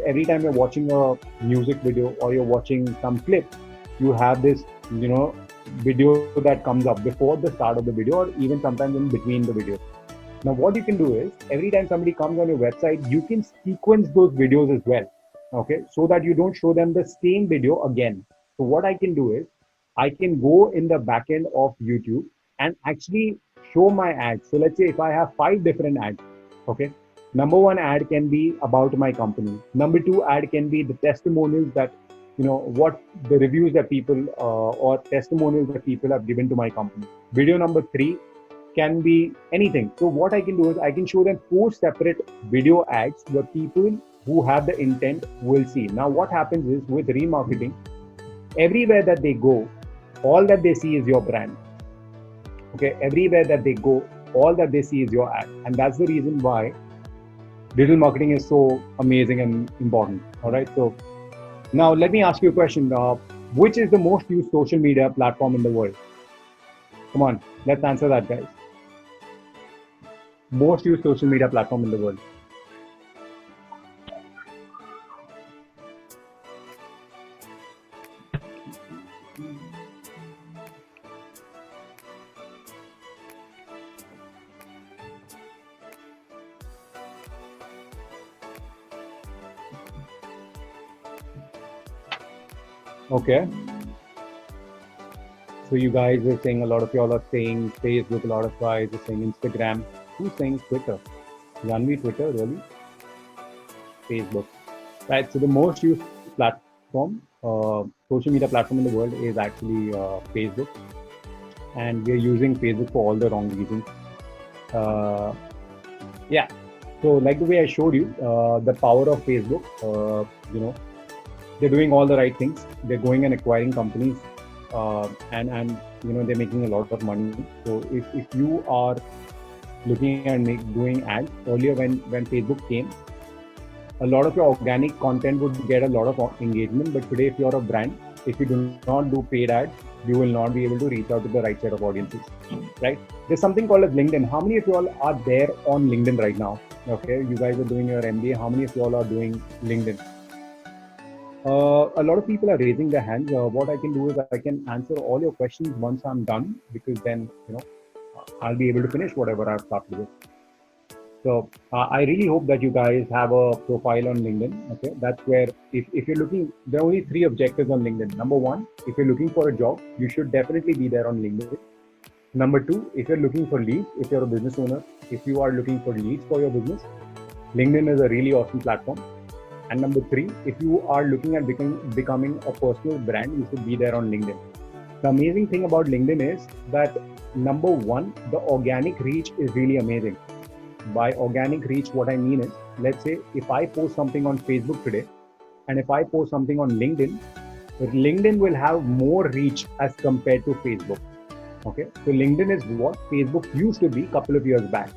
Every time you're watching a music video or you're watching some clip, you have this, video that comes up before the start of the video, or even sometimes in between the video. Now what you can do is, every time somebody comes on your website, you can sequence those videos as well, okay? So that you don't show them the same video again. So what I can do is, I can go in the back end of YouTube and actually show my ads. So let's say if I have 5 different ads, okay? Number 1 ad can be about my company. Number 2 ad can be the testimonials that, what the reviews that people or testimonials that people have given to my company. Video number 3 can be anything. So what I can do is, I can show them 4 separate video ads where people who have the intent will see. Now what happens is, with remarketing, everywhere that they go, all that they see is your brand. Okay, everywhere that they go, all that they see is your ad. And that's the reason why digital marketing is so amazing and important. All right, so now let me ask you a question. Which is the most used social media platform in the world? Come on, let's answer that, guys. Most used social media platform in the world. Okay. So you guys are saying, a lot of y'all are saying Facebook, a lot of guys are saying Instagram. Who's saying Twitter? Janvi, Twitter, really? Facebook. Right, so the most used platform, social media platform in the world is actually Facebook. And we're using Facebook for all the wrong reasons. Yeah, so like the way I showed you, the power of Facebook, they're doing all the right things. They're going and acquiring companies, and they're making a lot of money. So if you are looking at doing ads, earlier when Facebook came, a lot of your organic content would get a lot of engagement. But today, if you're a brand, if you do not do paid ads, you will not be able to reach out to the right set of audiences, right? there's something called as LinkedIn. How many of you all are there on LinkedIn right now? Okay, you guys are doing your MBA. How many of you all are doing LinkedIn? A lot of people are raising their hands. What I can do is I can answer all your questions once I'm done, because then I'll be able to finish whatever I've started with. So I really hope that you guys have a profile on LinkedIn. Okay, that's where if you're looking, there are only 3 objectives on LinkedIn. Number 1, if you're looking for a job, you should definitely be there on LinkedIn. Number 2, if you're looking for leads, if you're a business owner, if you are looking for leads for your business, LinkedIn is a really awesome platform. And number 3, if you are looking at becoming a personal brand, you should be there on LinkedIn. The amazing thing about LinkedIn is that number 1, the organic reach is really amazing. By organic reach, what I mean is, let's say if I post something on Facebook today, and if I post something on LinkedIn, LinkedIn will have more reach as compared to Facebook. Okay, so LinkedIn is what Facebook used to be a couple of years back.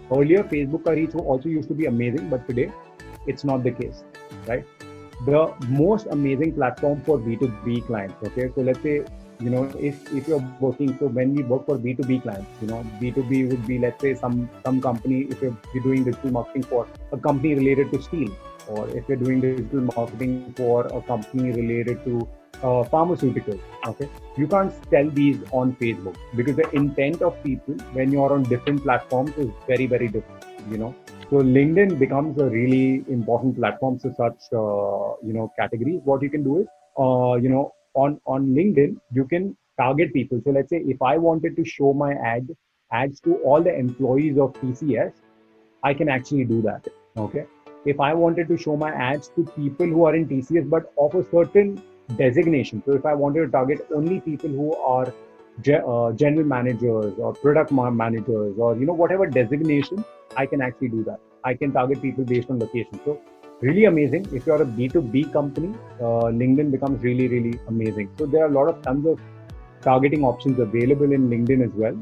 Earlier, Facebook reach also used to be amazing, but today it's not the case, right? The most amazing platform for B2B clients. Okay, so let's say, if you're working, so when we work for B2B clients, B2B would be, let's say, some company, if you're doing digital marketing for a company related to steel, or if you're doing digital marketing for a company related to pharmaceuticals. Okay, you can't sell these on Facebook, because the intent of people when you're on different platforms is very, very different. So LinkedIn becomes a really important platform for such categories. What you can do is on LinkedIn you can target people. So let's say if I wanted to show my ads to all the employees of TCS, I can actually do that. Okay, if I wanted to show my ads to people who are in TCS but of a certain designation, so if I wanted to target only people who are general managers or product managers, or whatever designation, I can actually do that. I can target people based on location. So really amazing. If you're a B2B company, LinkedIn becomes really, really amazing. So there are a lot of tons of targeting options available in LinkedIn as well.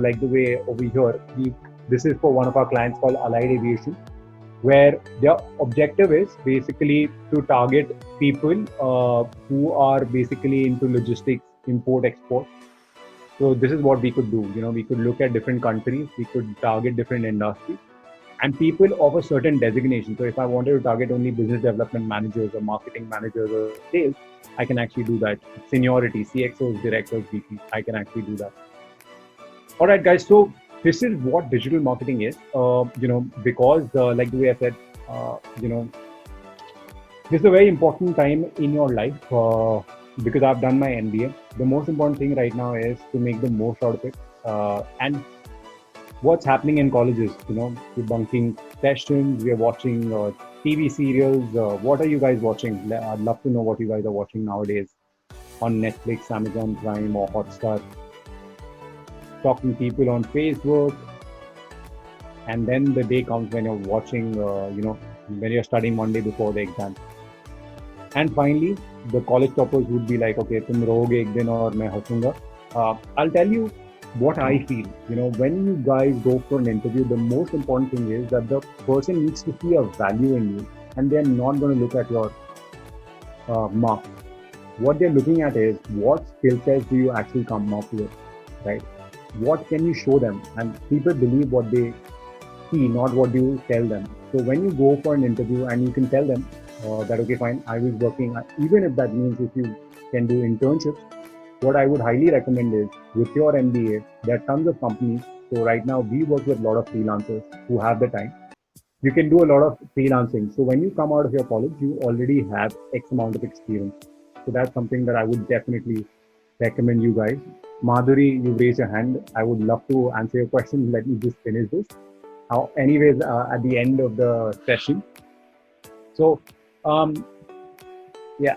Like the way over here, this is for one of our clients called Allied Aviation, where their objective is basically to target people who are basically into logistics, import, export. So this is what we could do. We could look at different countries, we could target different industries, and people of a certain designation. So if I wanted to target only business development managers or marketing managers or sales, I can actually do that. Seniority, CXOs, directors, VPs, I can actually do that. All right, guys. So this is what digital marketing is. Because like the way I said, this is a very important time in your life. Because I've done my MBA. The most important thing right now is to make the most out of it. And what's happening in colleges, we're bunking sessions, we're watching TV serials. What are you guys watching? I'd love to know what you guys are watching nowadays on Netflix, Amazon Prime, or Hotstar. Talking to people on Facebook. And then the day comes when you're watching, when you're studying Monday before the exam. And finally, the college toppers would be like, okay, tum roge ek din aur main hasunga. I'll tell you what I feel. When you guys go for an interview, the most important thing is that the person needs to see a value in you, and they're not going to look at your marks. What they're looking at is what skill sets do you actually come up with, right? What can you show them? And people believe what they see, not what you tell them. So when you go for an interview and you can tell them that, okay, fine, I was working, even if that means if you can do internships, what I would highly recommend is with your MBA, there are tons of companies. So right now we work with a lot of freelancers who have the time. You can do a lot of freelancing. So when you come out of your college, you already have X amount of experience. So that's something that I would definitely recommend you guys. Madhuri, you raised your hand. I would love to answer your question. Let me just finish this. Anyways, at the end of the session. So, yeah.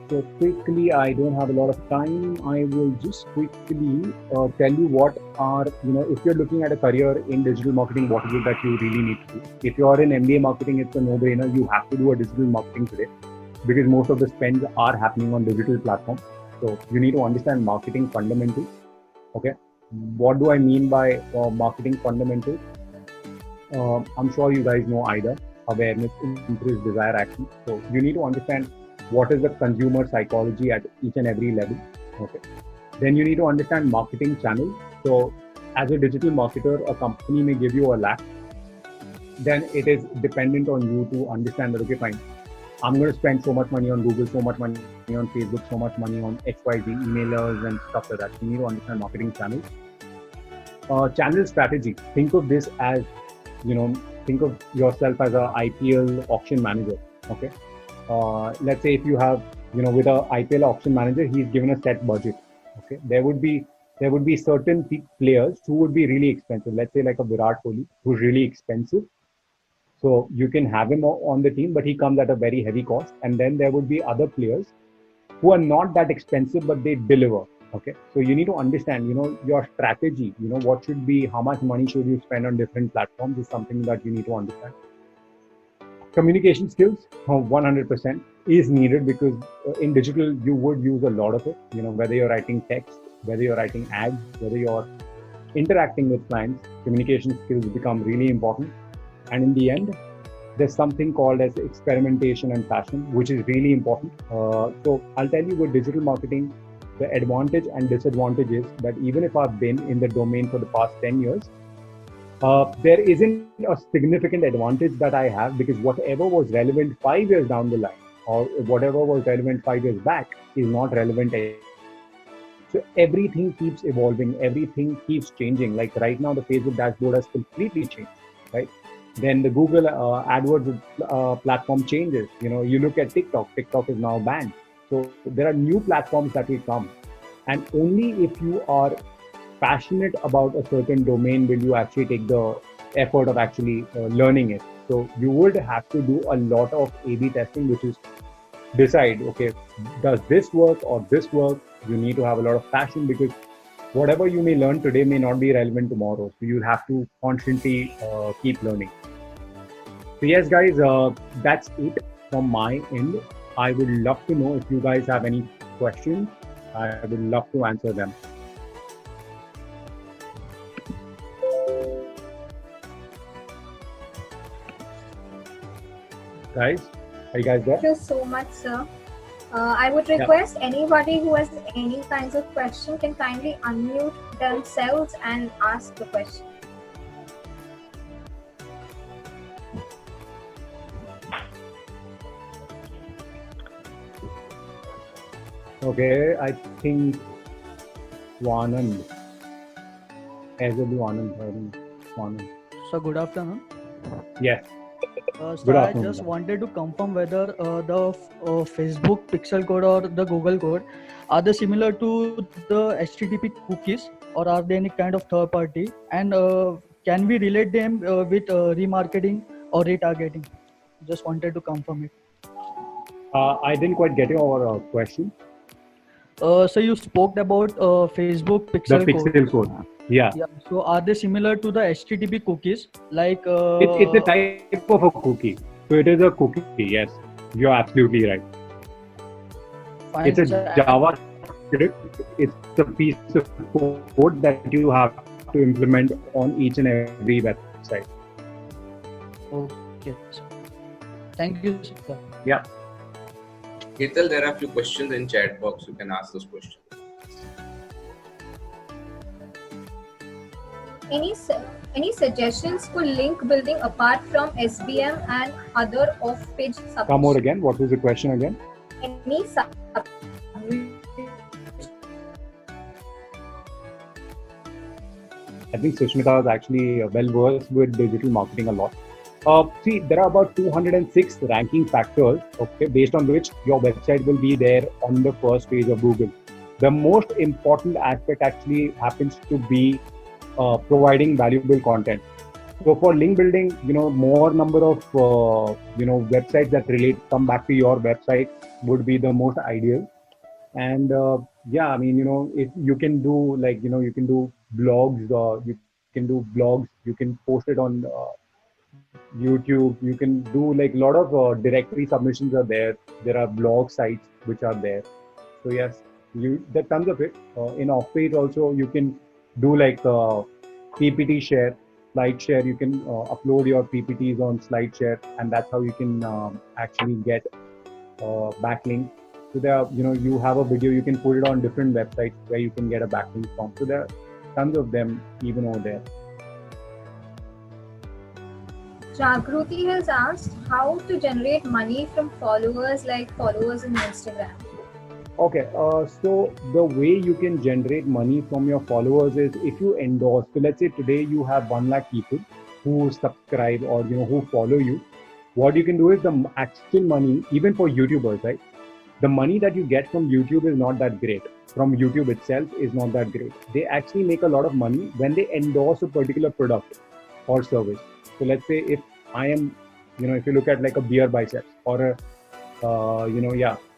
So quickly, I don't have a lot of time. I will just quickly tell you what are, if you're looking at a career in digital marketing, what is it that you really need to do? If you're in MBA marketing, it's a no-brainer. You have to do a digital marketing today, because most of the spends are happening on digital platforms. So you need to understand marketing fundamentals. Okay. What do I mean by marketing fundamentals? I'm sure you guys know either awareness, interest, desire, action. So you need to understand what is the consumer psychology at each and every level. Okay. Then you need to understand marketing channels. So as a digital marketer, a company may give you a lakh. Then it is dependent on you to understand that, okay, fine, I'm going to spend so much money on Google, so much money on Facebook, so much money on XYZ emailers and stuff like that. You need to understand marketing channels. Channel strategy. Think of this as, think of yourself as a IPL auction manager. Okay. Let's say if you have, with a IPL auction manager, he's given a set budget. Okay. There would be certain players who would be really expensive. Let's say like a Virat Kohli, who's really expensive. So you can have him on the team, but he comes at a very heavy cost. And then there would be other players who are not that expensive, but they deliver. Okay. So you need to understand, your strategy, what should be, how much money should you spend on different platforms is something that you need to understand. Communication skills, 100% is needed because in digital, you would use a lot of it, whether you're writing text, whether you're writing ads, whether you're interacting with clients, communication skills become really important. And in the end, there's something called as experimentation and passion, which is really important. So I'll tell you with digital marketing, the advantage and disadvantage is that even if I've been in the domain for the past 10 years, there isn't a significant advantage that I have because whatever was relevant 5 years down the line or whatever was relevant 5 years back is not relevant anymore. So everything keeps evolving, everything keeps changing. Like right now, the Facebook dashboard has completely changed, right? Then the Google AdWords platform changes. You look at TikTok. TikTok is now banned. So there are new platforms that will come. And only if you are passionate about a certain domain will you actually take the effort of actually learning it. So you would have to do a lot of A/B testing, which is decide, okay, does this work or this work? You need to have a lot of passion because whatever you may learn today may not be relevant tomorrow. So you have to constantly keep learning. So yes, guys, that's it from my end. I would love to know if you guys have any questions. I would love to answer them. Guys, are you guys there? Thank you so much, sir. I would request anybody who has any kinds of question can kindly unmute themselves and ask the question. Okay, I think Swanand. Swanand. So good afternoon. Yes. So I just wanted to confirm whether the Facebook pixel code or the Google code are they similar to the HTTP cookies or are they any kind of third party, and can we relate them with remarketing or retargeting? Just wanted to confirm it. I didn't quite get your question. So you spoke about Facebook pixel The pixel code. Yeah. So are they similar to the HTTP cookies? Like it's a type of a cookie. So it is a cookie. Yes, you're absolutely right. Fine, it's a JavaScript. It's a piece of code that you have to implement on each and every website. Okay. Thank you, sir. Yeah. Hital, there are a few questions in chat box. You can ask those questions. Any suggestions for link building apart from SBM and other off-page submissions? Come over again. What was the question again? Any I think Sushmita is actually well versed with digital marketing a lot. See, there are about 206 ranking factors, okay, based on which your website will be there on the first page of Google. The most important aspect actually happens to be providing valuable content. So for link building, more number of websites that come back to your website would be the most ideal. And yeah, I mean, if you can do you can do blogs, you can post it on YouTube, you can do like a lot of directory submissions are there. There are blog sites which are there. So yes, there are tons of it. In off-page also, you can do like PPT share, slide share. You can upload your PPTs on SlideShare, and that's how you can actually get backlink. So there are, you have a video, you can put it on different websites where you can get a backlink from. So there are tons of them even over there. Jagruti has asked how to generate money from followers, like followers in Instagram. Okay, so the way you can generate money from your followers is if you endorse. So let's say today you have 1 lakh people who subscribe or who follow you. What you can do is the actual money, even for YouTubers, right? The money that you get from YouTube is not that great. From YouTube itself is not that great. They actually make a lot of money when they endorse a particular product or service. So let's say if I am, if you look at like a beer biceps or a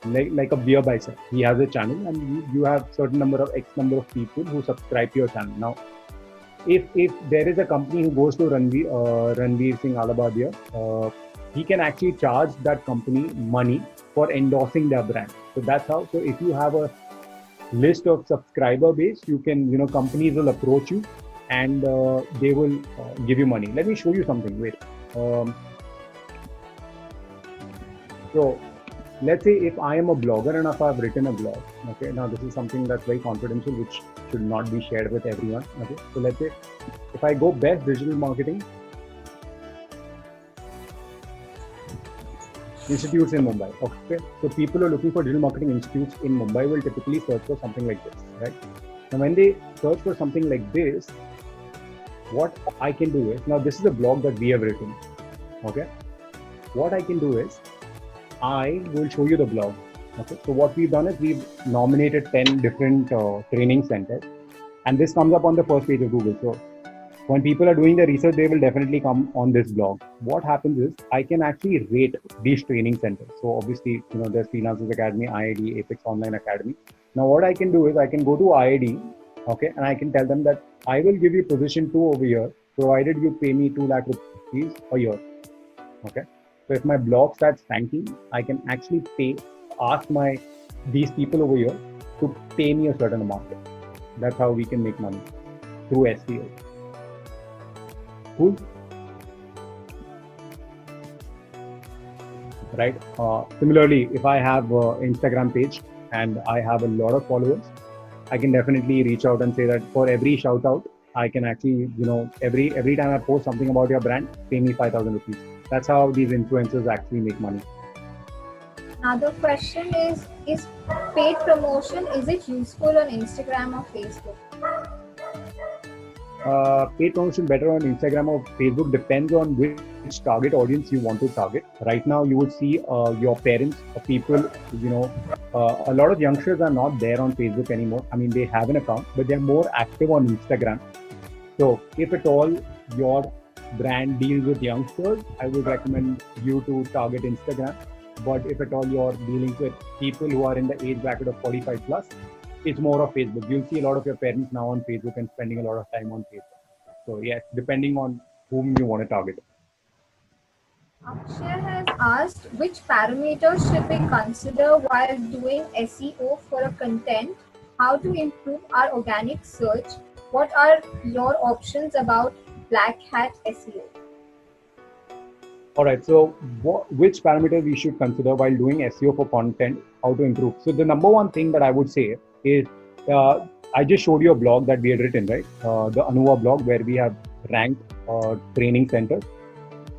like a beer bicep. He has a channel and you have certain number of X number of people who subscribe to your channel. Now, if there is a company who goes to Ranveer Singh Alabadia, he can actually charge that company money for endorsing their brand. So that's how. So if you have a list of subscriber base, you can, companies will approach you and they will give you money. Let me show you something. Wait. So let's say if I am a blogger and if I've written a blog, okay, now this is something that's very confidential, which should not be shared with everyone. Okay, so let's say if I go best digital marketing institutes in Mumbai, okay, so people who are looking for digital marketing institutes in Mumbai will typically search for something like this, right? Now when they search for something like this, what I can do is, now this is a blog that we have written, okay, what I can do is I will show you the blog. Okay, so what we've done is we've nominated 10 different training centers, and this comes up on the first page of Google. So when people are doing the research, they will definitely come on this blog. What happens is I can actually rate these training centers. So obviously, there's Freelancers Academy, IID, Apex Online Academy. Now what I can do is I can go to IID, okay, and I can tell them that I will give you position 2 over here, provided you pay me 2 lakh rupees a year. Okay. So if my blog starts ranking, I can actually ask these people over here to pay me a certain amount. That's how we can make money through SEO. Cool. Right. Similarly, if I have an Instagram page and I have a lot of followers, I can definitely reach out and say that for every shout out, I can actually, every time I post something about your brand, pay me 5,000 rupees. That's how these influencers actually make money. Another question is paid promotion, is it useful on Instagram or Facebook? Paid promotion better on Instagram or Facebook depends on which target audience you want to target. Right now, you would see your parents, people, a lot of youngsters are not there on Facebook anymore. I mean, they have an account, but they're more active on Instagram. So if at all your brand deals with youngsters, I would recommend you to target Instagram. But if at all you're dealing with people who are in the age bracket of 45 plus, it's more of Facebook. You'll see a lot of your parents now on Facebook and spending a lot of time on Facebook. So yes, depending on whom you want to target. Akshay has asked which parameters should we consider while doing SEO for a content, how to improve our organic search, what are your options about Black Hat SEO? All right, so which parameters we should consider while doing SEO for content, how to improve. So the number one thing that I would say is, I just showed you a blog that we had written, right? The Anuva blog where we have ranked training centers.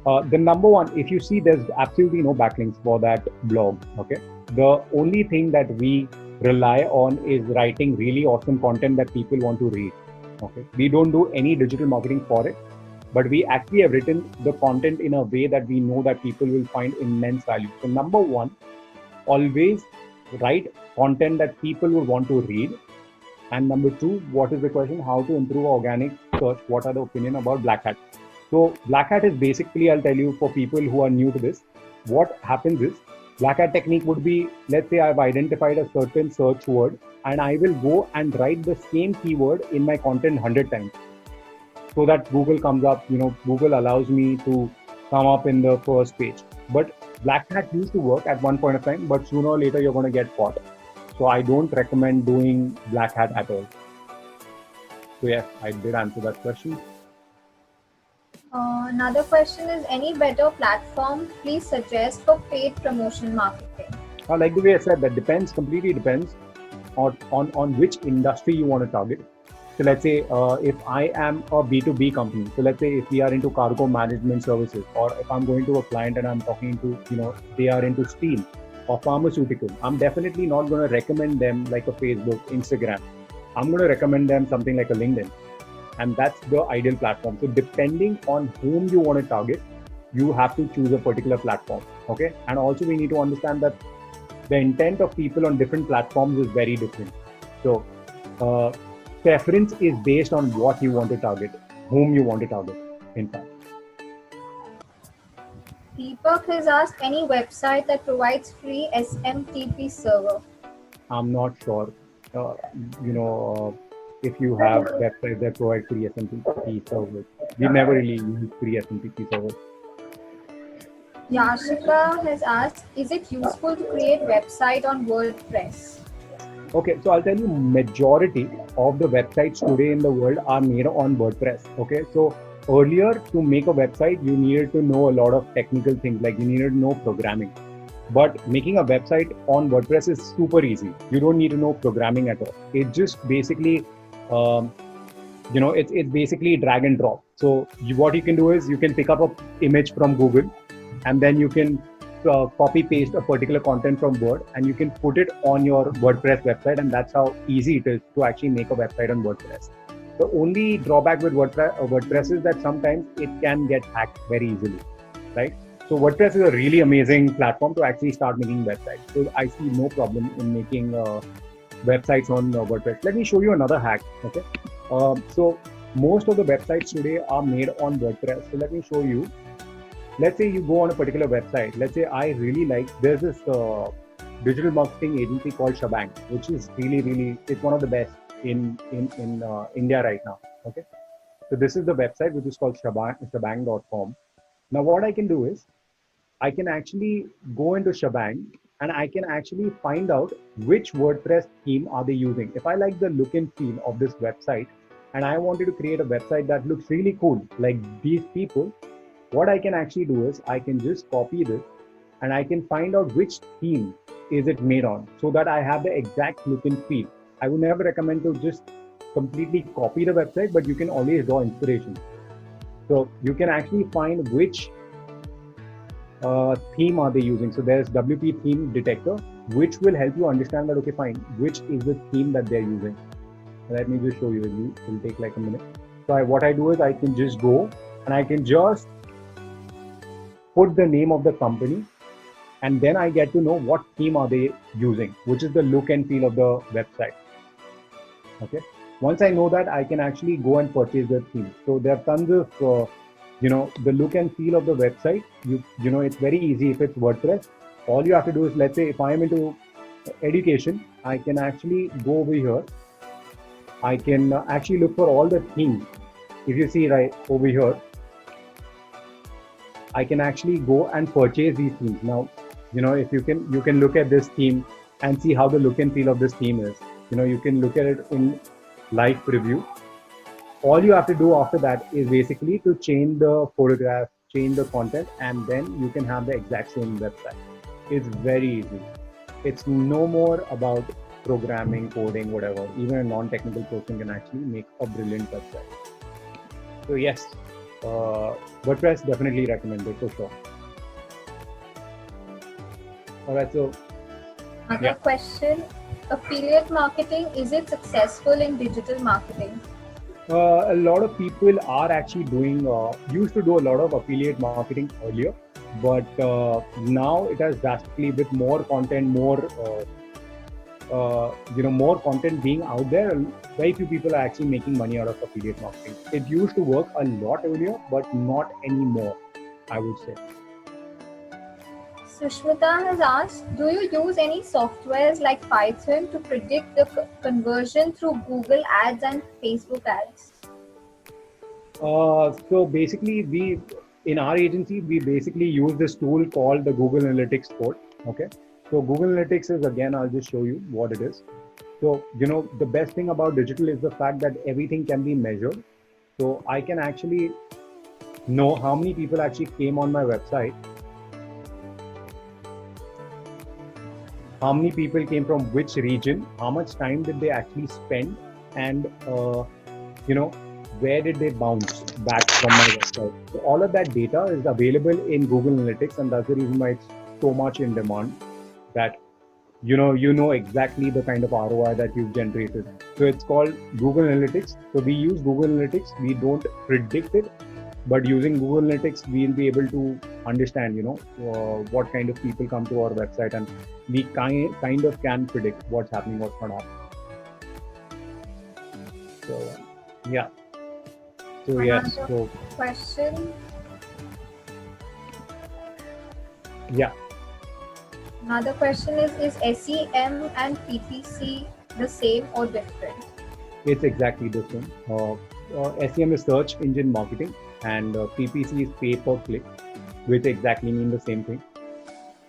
The number one, if you see, there's absolutely no backlinks for that blog, okay? The only thing that we rely on is writing really awesome content that people want to read, okay? We don't do any digital marketing for it, but we actually have written the content in a way that we know that people will find immense value. So number one, always write content that people will want to read. And number two, what is the question? How to improve organic search? What are the opinion about Black Hat? So Black Hat is basically, I'll tell you for people who are new to this, what happens is Black Hat technique would be, let's say I've identified a certain search word and I will go and write the same keyword in my content 100 times. So that Google comes up, Google allows me to come up in the first page. But Black Hat used to work at one point of time, but sooner or later you're going to get caught. So I don't recommend doing Black Hat at all. So yes, I did answer that question. Another question is, any better platform please suggest for paid promotion marketing? Like the way I said, that completely depends on which industry you want to target. So let's say if I am a B2B company, so let's say if we are into cargo management services, or if I'm going to a client and I'm talking to, they are into steel or pharmaceutical, I'm definitely not going to recommend them like a Facebook, Instagram. I'm going to recommend them something like a LinkedIn. And that's the ideal platform. So depending on whom you want to target, you have to choose a particular platform. Okay. And also we need to understand that the intent of people on different platforms is very different. So preference is based on what you want to target, whom you want to target, in fact. Deepak has asked any website that provides free SMTP server. I'm not sure, if you have websites that provide free SMTP servers. We've never really used free SMTP servers. Yashika has asked, is it useful to create website on WordPress? Okay, so I'll tell you, majority of the websites today in the world are made on WordPress. Okay, so earlier to make a website, you needed to know a lot of technical things, like you needed to know programming. But making a website on WordPress is super easy. You don't need to know programming at all. It just basically, it's basically drag and drop. So what you can do is you can pick up an image from Google, and then you can copy paste a particular content from Word, and you can put it on your WordPress website, and that's how easy it is to actually make a website on WordPress. The only drawback with WordPress is that sometimes it can get hacked very easily, right? So WordPress is a really amazing platform to actually start making websites. So I see no problem in making websites on WordPress. Let me show you another hack. Okay, so most of the websites today are made on WordPress. So let me show you. Let's say you go on a particular website. Let's say I really like, there's this digital marketing agency called Shabang, which is really, it's one of the best in India right now. Okay. So this is the website, which is called shabang.com. Now what I can do is I can actually go into Shabang and I can actually find out which WordPress theme are they using. If I like the look and feel of this website and I wanted to create a website that looks really cool, like these people, what I can actually do is I can just copy this and I can find out which theme is it made on, so that I have the exact look and feel. I would never recommend to just completely copy the website, but you can always draw inspiration. So you can actually find which theme are they using. So there's WP theme detector, which will help you understand that, okay, fine, which is the theme that they're using. Let me just show you. It will take like a minute. So what I do is I can just go and I can just put the name of the company, and then I get to know what theme are they using, which is the look and feel of the website. Okay. Once I know that, I can actually go and purchase the theme. So there are tons of, the look and feel of the website. It's very easy. If it's WordPress, all you have to do is, let's say if I am into education, I can actually go over here. I can actually look for all the themes. If you see right over here, I can actually go and purchase these themes. Now, if you can look at this theme and see how the look and feel of this theme is. You can look at it in live preview. All you have to do after that is basically to change the photograph, change the content, and then you can have the exact same website. It's very easy. It's no more about programming, coding, whatever. Even a non-technical person can actually make a brilliant website. So yes, WordPress definitely recommended for sure. All right, so another question: affiliate marketing, is it successful in digital marketing? A lot of people are actually used to do a lot of affiliate marketing earlier, but now it has drastically, with more content, more content being out there, very few people are actually making money out of affiliate marketing. It used to work a lot earlier, but not anymore, I would say. Sushmita has asked, do you use any softwares like Python to predict the conversion through Google ads and Facebook ads? So basically, in our agency, we basically use this tool called the Google Analytics Code. Okay. So Google Analytics is, again, I'll just show you what it is. So, the best thing about digital is the fact that everything can be measured. So I can actually know how many people actually came on my website. how many people came from which region, how much time did they actually spend, and you know, where did they bounce back from my website. So all of that data is available in Google Analytics, and that's the reason why it's so much in demand, that you know exactly the kind of ROI that you've generated. So it's called Google Analytics. So we use Google Analytics. We don't predict it, but using Google Analytics, we'll be able to understand, what kind of people come to our website, and we kind of can predict what's happening, what's not happening. So yeah. So yes. So Question. yeah. Another question is SEM and PPC the same or different? It's exactly the same. SEM is search engine marketing, and PPC is pay per click, which exactly mean the same thing.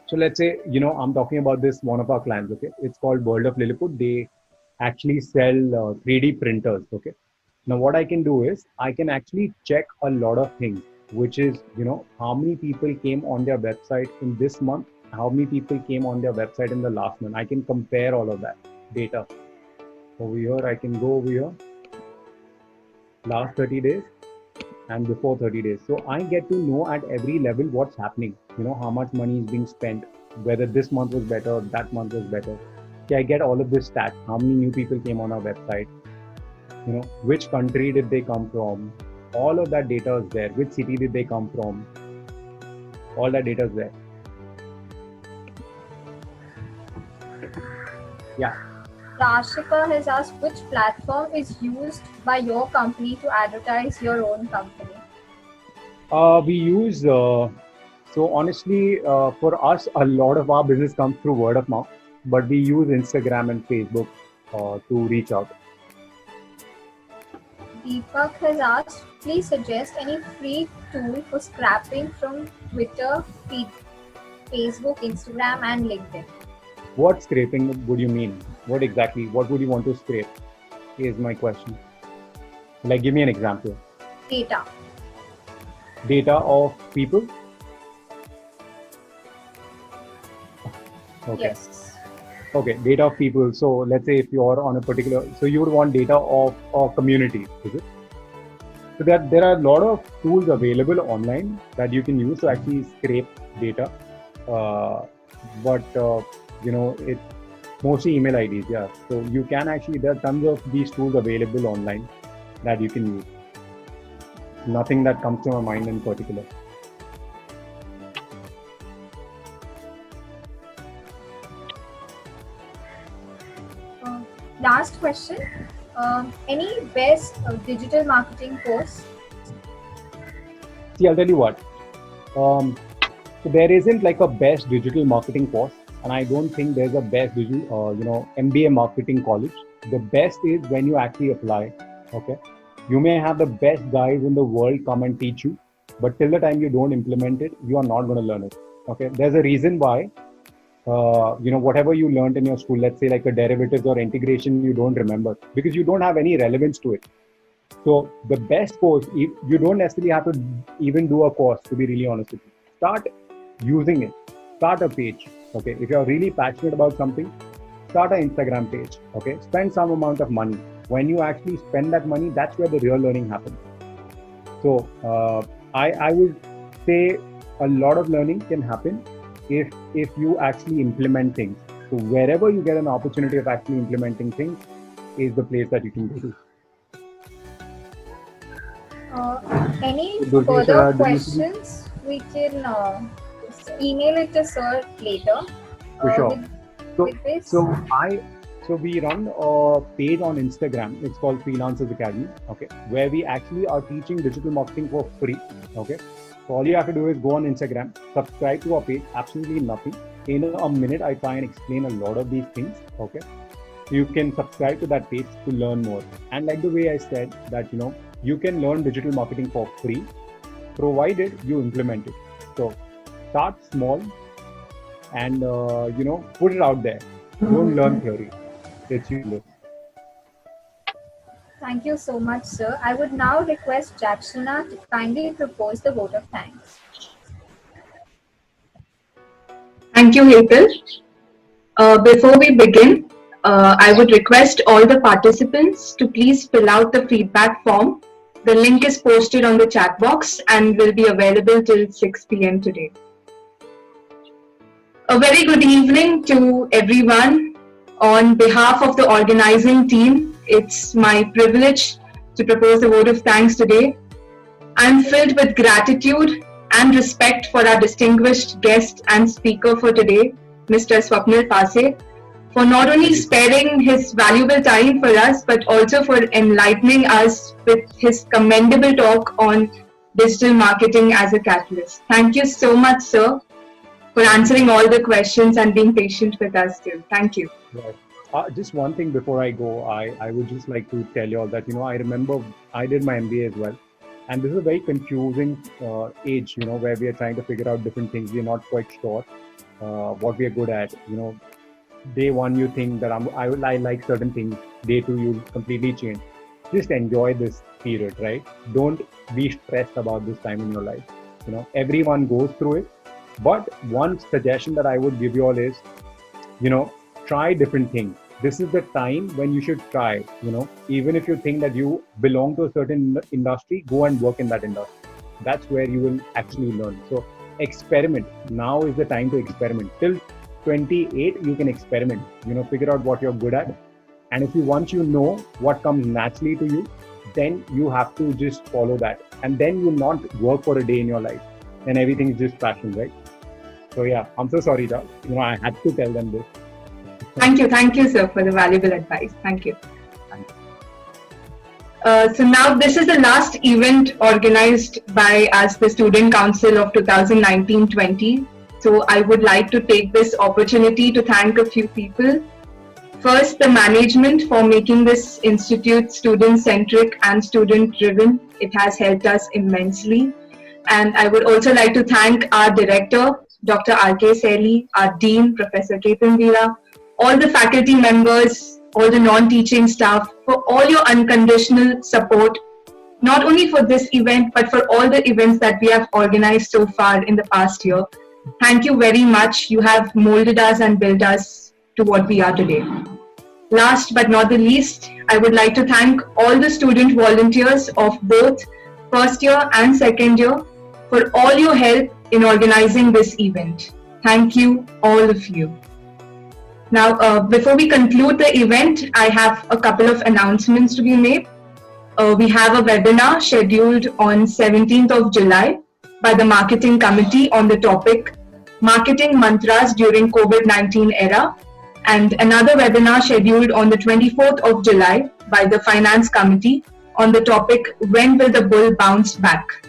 So let's say, I'm talking about this one of our clients. Okay, it's called World of Lilliput. They actually sell 3D printers. Okay, now what I can do is I can actually check a lot of things, which is, how many people came on their website in this month, how many people came on their website in the last month. I can compare all of that data. Over here, I can go over here, last 30 days and before 30 days. So I get to know at every level what's happening, how much money is being spent, whether this month was better or that month was better. Okay, I get all of this stats, how many new people came on our website, which country did they come from, all of that data is there, which city did they come from, all that data is there. Yeah. Rashika has asked which platform is used by your company to advertise your own company. We use, so honestly, for us, a lot of our business comes through word of mouth, but we use Instagram and Facebook to reach out. Deepak has asked, please suggest any free tool for scrapping from Twitter, Facebook, Instagram, and LinkedIn. What scraping would you mean? What exactly? What would you want to scrape? Is my question. Like, give me an example. Data. Data of people? Okay. Yes. Okay, data of people. So let's say if you're on a particular, so you would want data of a community, is it? So there are a lot of tools available online that you can use to actually scrape data. But it's mostly email IDs, yeah. So you can actually, there are tons of these tools available online that you can use. Nothing that comes to my mind in particular. Last question. Any best digital marketing course? See, I'll tell you what. So there isn't like a best digital marketing course, and I don't think there's a best digital, MBA marketing college. The best is when you actually apply. Okay, you may have the best guys in the world come and teach you, but till the time you don't implement it, you are not going to learn it. Okay, there's a reason why. Whatever you learned in your school, let's say like a derivatives or integration, you don't remember because you don't have any relevance to it. So the best course, you don't necessarily have to even do a course, to be really honest with you. Start using it. Start a page. Okay, if you're really passionate about something, start an Instagram page. Okay, spend some amount of money. When you actually spend that money, that's where the real learning happens. So I would say a lot of learning can happen if you actually implement things. So wherever you get an opportunity of actually implementing things is the place that you can go to. Any further questions? We can email it to sir later. For sure. So we run a page on Instagram. It's called Freelancers Academy. Okay, where we actually are teaching digital marketing for free. Okay. So all you have to do is go on Instagram, subscribe to our page, absolutely nothing. In a minute, I try and explain a lot of these things, okay? You can subscribe to that page to learn more. And like the way I said that, you can learn digital marketing for free, provided you implement it. So start small and, put it out there. Don't learn theory. It's useless. Thank you so much, sir. I would now request Jackshana to kindly propose the vote of thanks. Thank you, Hital. Before we begin, I would request all the participants to please fill out the feedback form. The link is posted on the chat box and will be available till 6 p.m. today. A very good evening to everyone. On behalf of the organizing team, it's my privilege to propose a vote of thanks today. I'm filled with gratitude and respect for our distinguished guest and speaker for today, Mr. Swapnil Pase, for not only sparing his valuable time for us, but also for enlightening us with his commendable talk on digital marketing as a catalyst. Thank you so much, sir, for answering all the questions and being patient with us too. Thank you. Right. Just one thing before I go, I would just like to tell you all that, I remember I did my MBA as well. And this is a very confusing age, where we are trying to figure out different things. We're not quite sure what we are good at. Day one, you think that I like certain things. Day two, you completely change. Just enjoy this period, right? Don't be stressed about this time in your life. Everyone goes through it. But one suggestion that I would give you all is, try different things. This is the time when you should try, even if you think that you belong to a certain industry, go and work in that industry. That's where you will actually learn. So experiment. Now is the time to experiment. Till 28, you can experiment, figure out what you're good at. And if once you know what comes naturally to you, then you have to just follow that. And then you'll not work for a day in your life. And everything is just passion, right? So yeah, I'm so sorry, Josh. I had to tell them this. Thank you, sir, for the valuable advice. Thank you. So now this is the last event organized by us, the Student Council of 2019-20. So I would like to take this opportunity to thank a few people. First, the management for making this institute student-centric and student-driven. It has helped us immensely. And I would also like to thank our director, Dr. R.K. Seli, our dean, Professor Ketan Veera, all the faculty members, all the non-teaching staff, for all your unconditional support, not only for this event, but for all the events that we have organized so far in the past year. Thank you very much. You have molded us and built us to what we are today. Last but not the least, I would like to thank all the student volunteers of both first year and second year for all your help in organizing this event. Thank you, all of you. Now, before we conclude the event, I have a couple of announcements to be made. We have a webinar scheduled on 17th of July by the Marketing Committee on the topic Marketing Mantras During COVID-19 Era, and another webinar scheduled on the 24th of July by the Finance Committee on the topic When Will the Bull Bounce Back?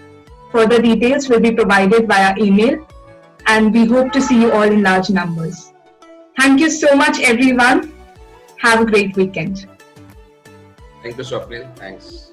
Further details will be provided via email, and we hope to see you all in large numbers. Thank you so much, everyone. Have a great weekend. Thank you, Swapnil. Thanks.